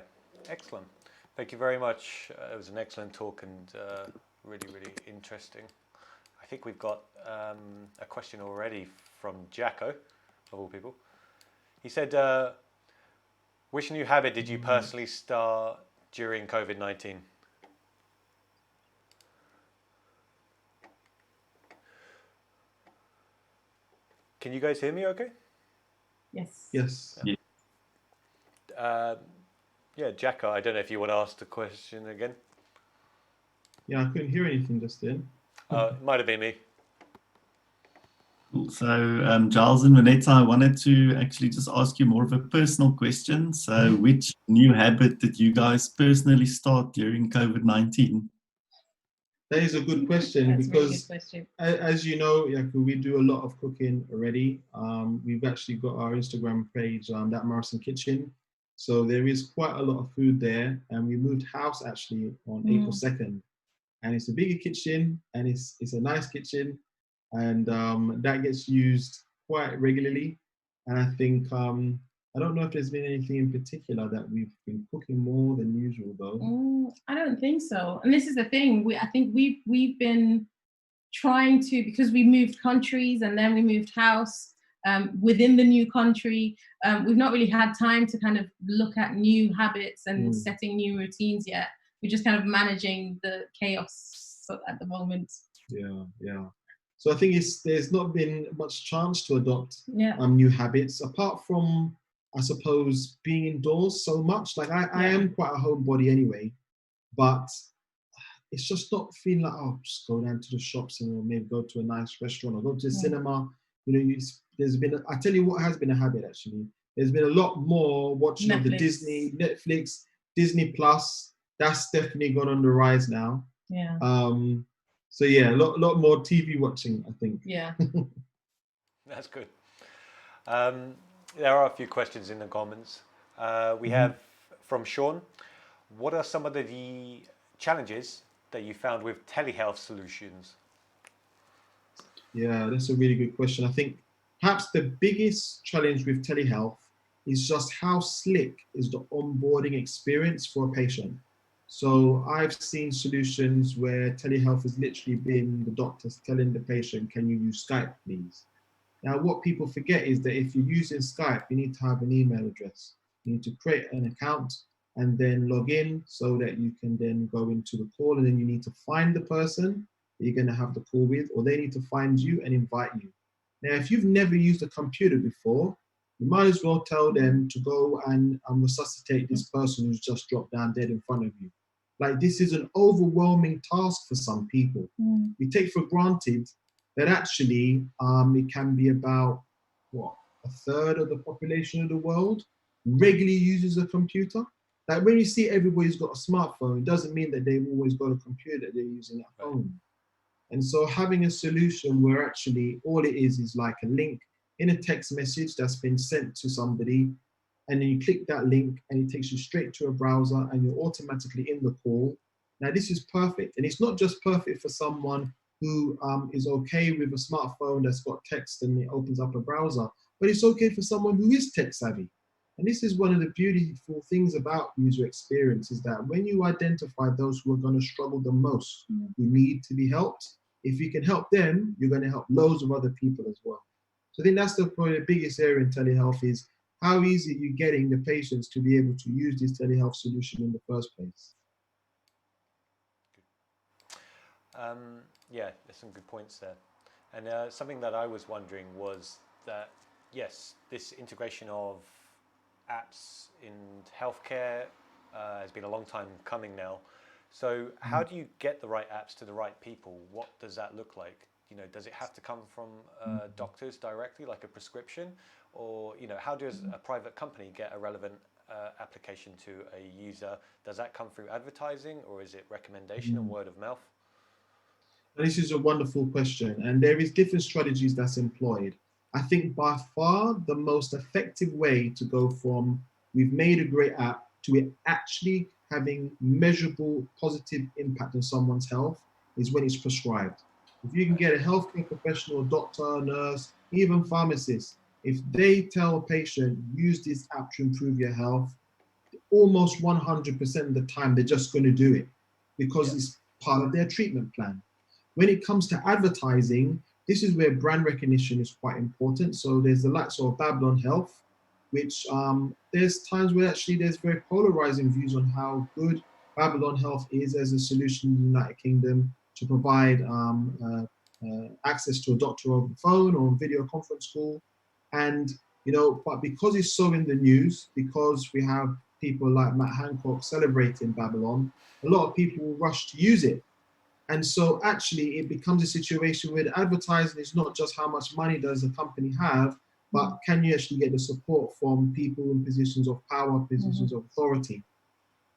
Speaker 4: excellent. Thank you very much. It was an excellent talk and really, really interesting. I think we've got a question already from Jaco, of all people. He said, which new habit did you personally start during COVID-19? Can you guys hear me okay?
Speaker 5: Yes.
Speaker 3: Yes.
Speaker 2: Yeah.
Speaker 4: Yeah, Jaco, I don't know if you want to ask the question again.
Speaker 3: Yeah, I couldn't hear anything just then.
Speaker 4: It might have been me.
Speaker 2: So, Gyles and Vanetta, I wanted to actually just ask you more of a personal question. So, which new habit did you guys personally start during COVID-19?
Speaker 3: That is a good question.
Speaker 5: That's
Speaker 3: because
Speaker 5: a really good question.
Speaker 3: As you know, we do a lot of cooking already. We've actually got our Instagram page, That Morrison Kitchen. So there is quite a lot of food there. And we moved house actually on April 2nd. And it's a bigger kitchen, and it's a nice kitchen. And that gets used quite regularly. And I think, I don't know if there's been anything in particular that we've been cooking more than usual, though.
Speaker 5: I don't think so. And this is the thing. I think we've been trying to, because we moved countries and then we moved house within the new country. We've not really had time to kind of look at new habits and setting new routines yet. We're just kind of managing the chaos at the moment.
Speaker 3: Yeah. So I think there's not been much chance to adopt
Speaker 5: Yeah.
Speaker 3: New habits, apart from, I suppose, being indoors so much. Like I am quite a homebody anyway, but it's just not feeling like, oh, just go down to the shops and maybe go to a nice restaurant or go to the cinema. You know, there's been, I tell you what has been a habit actually. There's been a lot more watching of the Netflix, Disney Plus. That's definitely gone on the rise now.
Speaker 5: Yeah.
Speaker 3: So yeah, a lot more TV watching, I think.
Speaker 5: Yeah.
Speaker 4: That's good. There are a few questions in the comments. We have from Sean. What are some of the challenges that you found with telehealth solutions?
Speaker 3: Yeah, that's a really good question. I think perhaps the biggest challenge with telehealth is just how slick is the onboarding experience for a patient. So I've seen solutions where telehealth has literally been the doctors telling the patient, can you use Skype, please? Now, what people forget is that if you're using Skype, you need to have an email address. You need to create an account and then log in so that you can then go into the call, and then you need to find the person that you're going to have the call with, or they need to find you and invite you. Now, if you've never used a computer before, you might as well tell them to go and resuscitate this person who's just dropped down dead in front of you. Like, this is an overwhelming task for some people. We take for granted that actually it can be about, a third of the population of the world regularly uses a computer. Like, when you see everybody's got a smartphone, it doesn't mean that they've always got a computer that they're using at home. And so having a solution where actually all it is like a link in a text message that's been sent to somebody, and then you click that link and it takes you straight to a browser and you're automatically in the call. Now, this is perfect. And it's not just perfect for someone who is okay with a smartphone that's got text and it opens up a browser, but it's okay for someone who is tech savvy. And this is one of the beautiful things about user experience, is that when you identify those who are going to struggle the most, who need to be helped, if you can help them, you're going to help loads of other people as well. So I think that's probably the biggest area in telehealth, is how easy are you getting the patients to be able to use this telehealth solution in the first place?
Speaker 4: Yeah, there's some good points there. And something that I was wondering was that, yes, this integration of apps in healthcare has been a long time coming now. So how do you get the right apps to the right people? What does that look like? You know, does it have to come from doctors directly, like a prescription? Or, you know, how does a private company get a relevant application to a user? Does that come through advertising, or is it recommendation and word of mouth?
Speaker 3: This is a wonderful question, and there is different strategies that's employed. I think by far the most effective way to go from we've made a great app to it actually having measurable positive impact on someone's health is when it's prescribed. If you can get a healthcare professional, doctor, nurse, even pharmacist, if they tell a patient, use this app to improve your health, almost 100% of the time they're just going to do it because it's part of their treatment plan. When it comes to advertising, this is where brand recognition is quite important. So there's the likes of Babylon Health, which there's times where actually there's very polarizing views on how good Babylon Health is as a solution in the United Kingdom to provide access to a doctor over the phone or video conference call. And, you know, but because it's so in the news, because we have people like Matt Hancock celebrating Babylon, a lot of people rush to use it. And so actually it becomes a situation where the advertising is not just how much money does a company have, but can you actually get the support from people in positions of power, positions of authority?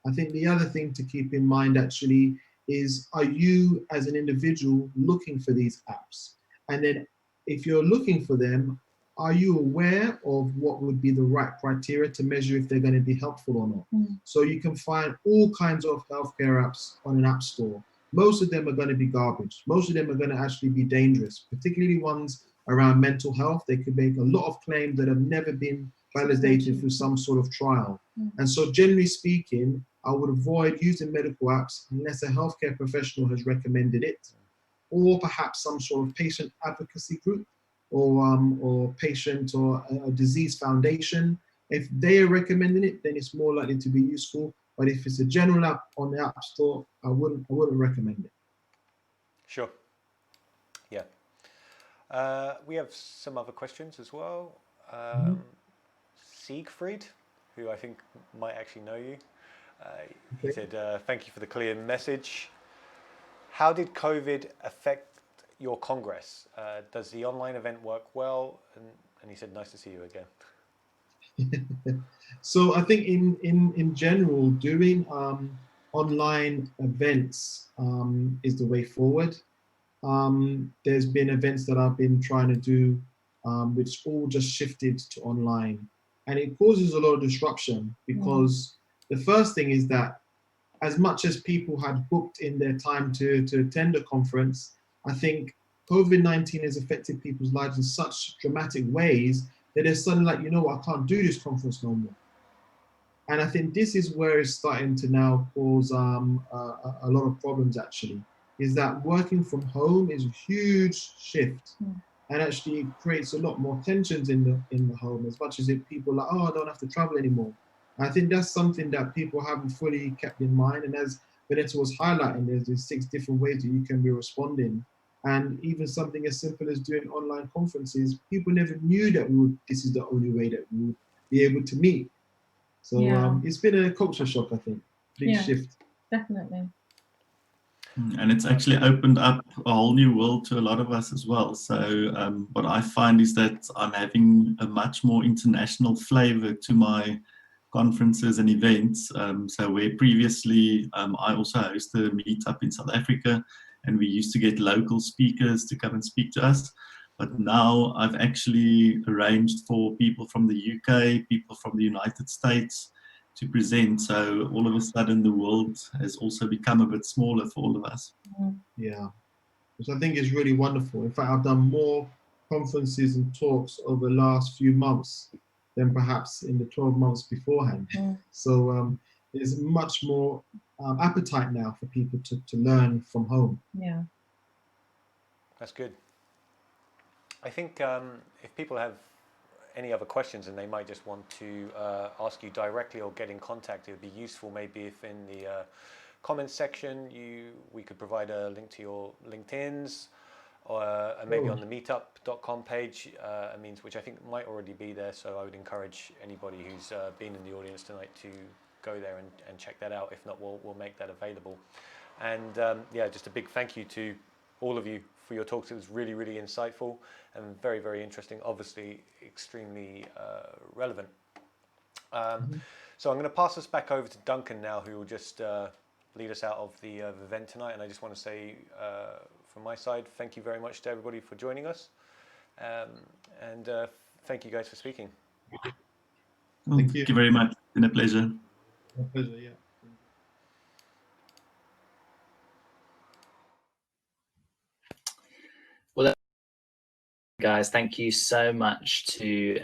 Speaker 3: I think the other thing to keep in mind actually is, are you as an individual looking for these apps? And then if you're looking for them, are you aware of what would be the right criteria to measure if they're going to be helpful or not? So you can find all kinds of healthcare apps on an app store. Most of them are going to be garbage. Most of them are going to actually be dangerous, particularly ones around mental health. They could make a lot of claims that have never been validated through some sort of trial. And so generally speaking, I would avoid using medical apps unless a healthcare professional has recommended it, or perhaps some sort of patient advocacy group or patient or a disease foundation. If they are recommending it, then it's more likely to be useful. But if it's a general app on the App Store, I wouldn't recommend it.
Speaker 4: Sure. Yeah. We have some other questions as well. Siegfried, who I think might actually know you, he said, thank you for the clear message. How did COVID affect your Congress? Does the online event work well? And he said, nice to see you again.
Speaker 3: So I think in general, doing online events is the way forward. There's been events that I've been trying to do, which all just shifted to online. And it causes a lot of disruption because the first thing is that as much as people had booked in their time to attend a conference, I think COVID-19 has affected people's lives in such dramatic ways that they're suddenly like, you know what, I can't do this conference no more. And I think this is where it's starting to now cause a lot of problems actually, is that working from home is a huge shift and actually creates a lot more tensions in the home, as much as if people are like, oh, I don't have to travel anymore. I think that's something that people haven't fully kept in mind. And as Vanetta was highlighting, there's 6 different ways that you can be responding. And even something as simple as doing online conferences, people never knew that this is the only way that we would be able to meet. So it's been a culture shock, I think, big shift.
Speaker 5: Definitely.
Speaker 2: And it's actually opened up a whole new world to a lot of us as well. So what I find is that I'm having a much more international flavor to my conferences and events. So where previously I also hosted a meetup in South Africa, and we used to get local speakers to come and speak to us. But now I've actually arranged for people from the UK, people from the United States to present. So all of a sudden the world has also become a bit smaller for all of us.
Speaker 3: Yeah, which I think is really wonderful. In fact, I've done more conferences and talks over the last few months than perhaps in the 12 months beforehand. So there's much more appetite now for people to learn from home.
Speaker 5: Yeah.
Speaker 4: That's good. I think if people have any other questions and they might just want to ask you directly or get in contact, it would be useful maybe if in the comments section we could provide a link to your LinkedIn's and maybe on the meetup.com page, which I think might already be there. So I would encourage anybody who's been in the audience tonight to go there and check that out. If not, we'll make that available. And yeah, just a big thank you to all of you for your talks. It was really, really insightful and very, very interesting. Obviously, extremely relevant. So I'm going to pass us back over to Duncan now, who will just lead us out of the event tonight. And I just want to say, from my side, thank you very much to everybody for joining us. And thank you guys for speaking.
Speaker 2: Thank you very much. It's been a pleasure.
Speaker 3: My pleasure, yeah.
Speaker 1: Well, guys, thank you so much to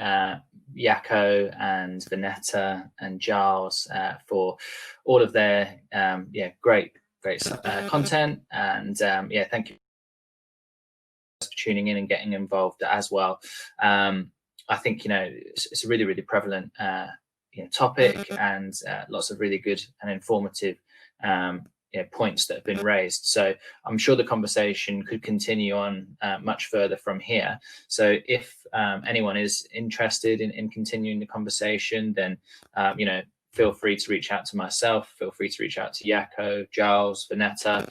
Speaker 1: Jaco and Vanetta and Gyles for all of their great content, and yeah, thank you for tuning in and getting involved as well. I think it's a really, really prevalent topic, and lots of really good and informative points that have been raised. So I'm sure the conversation could continue on much further from here. So if anyone is interested in continuing the conversation, then feel free to reach out to myself, feel free to reach out to Jaco, Gyles, Vanetta,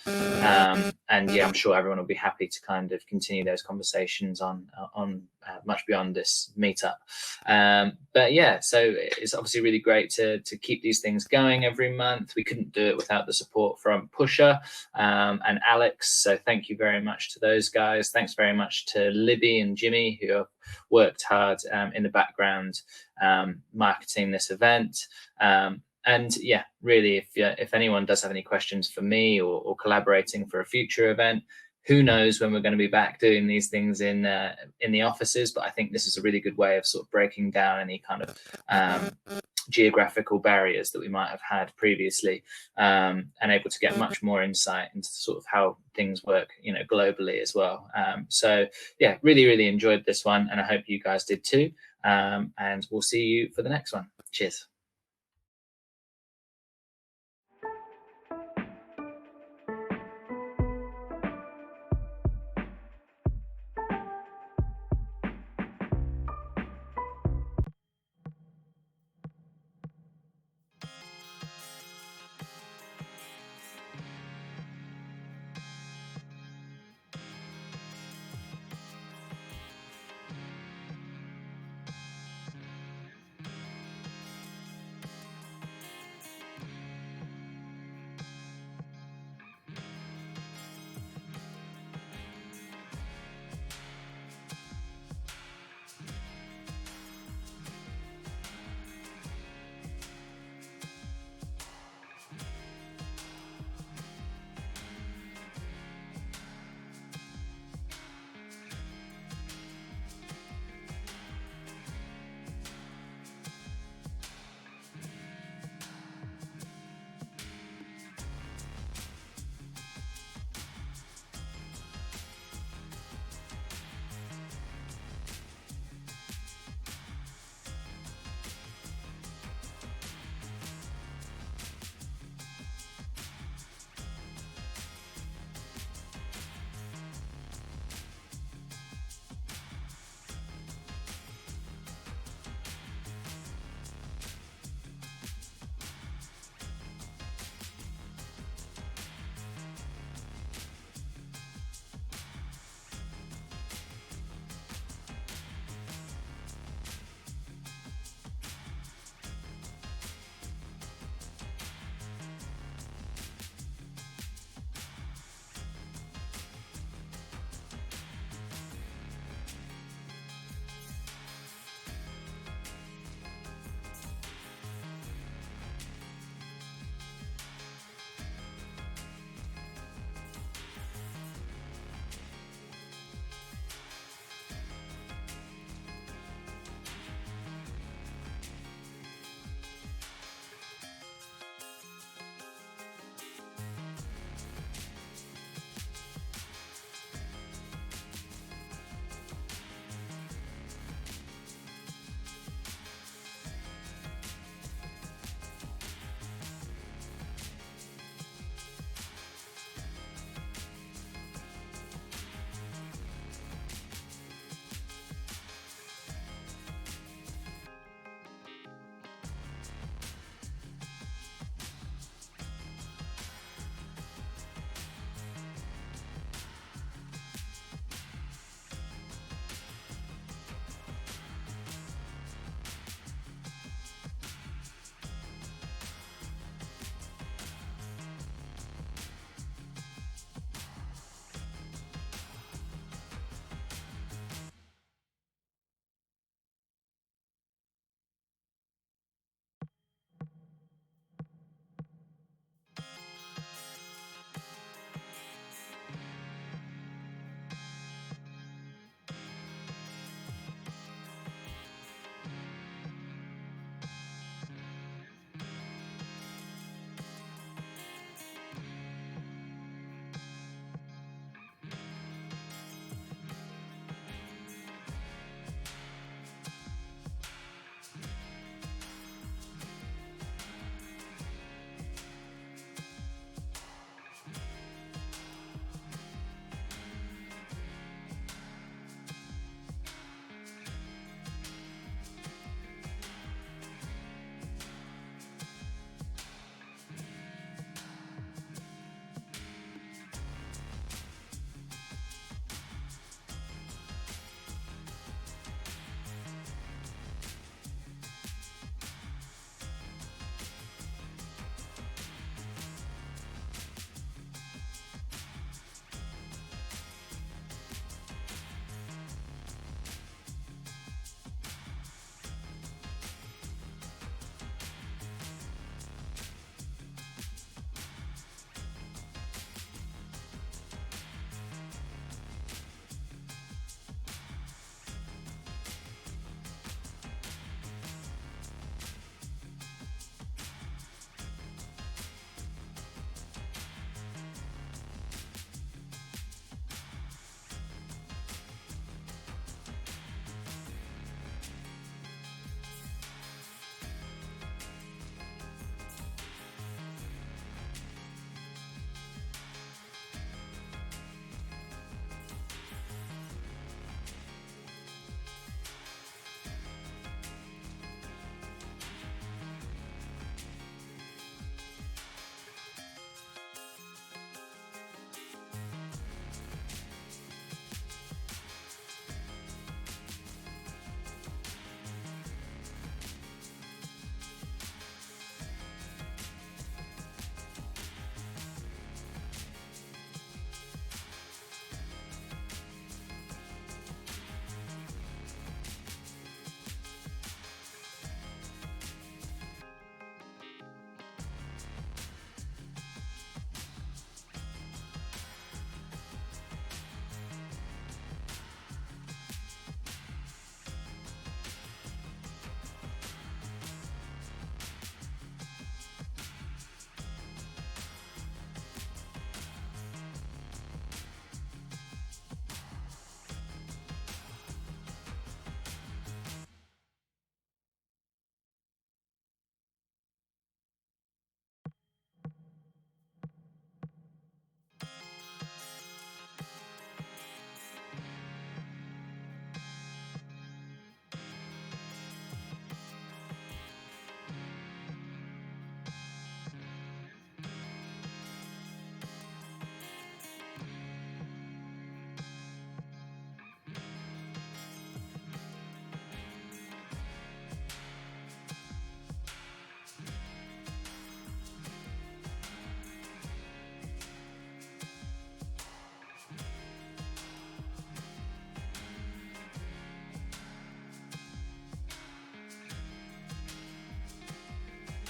Speaker 1: and yeah, I'm sure everyone will be happy to kind of continue those conversations on much beyond this meetup. But yeah, so it's obviously really great to keep these things going every month. We couldn't do it without the support from Pusher and Alex, so thank you very much to those guys. Thanks very much to Libby and Jimmy, who have worked hard in the background marketing this event. And yeah, really, if anyone does have any questions for me or collaborating for a future event, who knows when we're going to be back doing these things in the offices, but I think this is a really good way of sort of breaking down any kind of geographical barriers that we might have had previously, and able to get much more insight into sort of how things work, globally as well. So yeah, really, really enjoyed this one, and I hope you guys did too. And we'll see you for the next one. Cheers.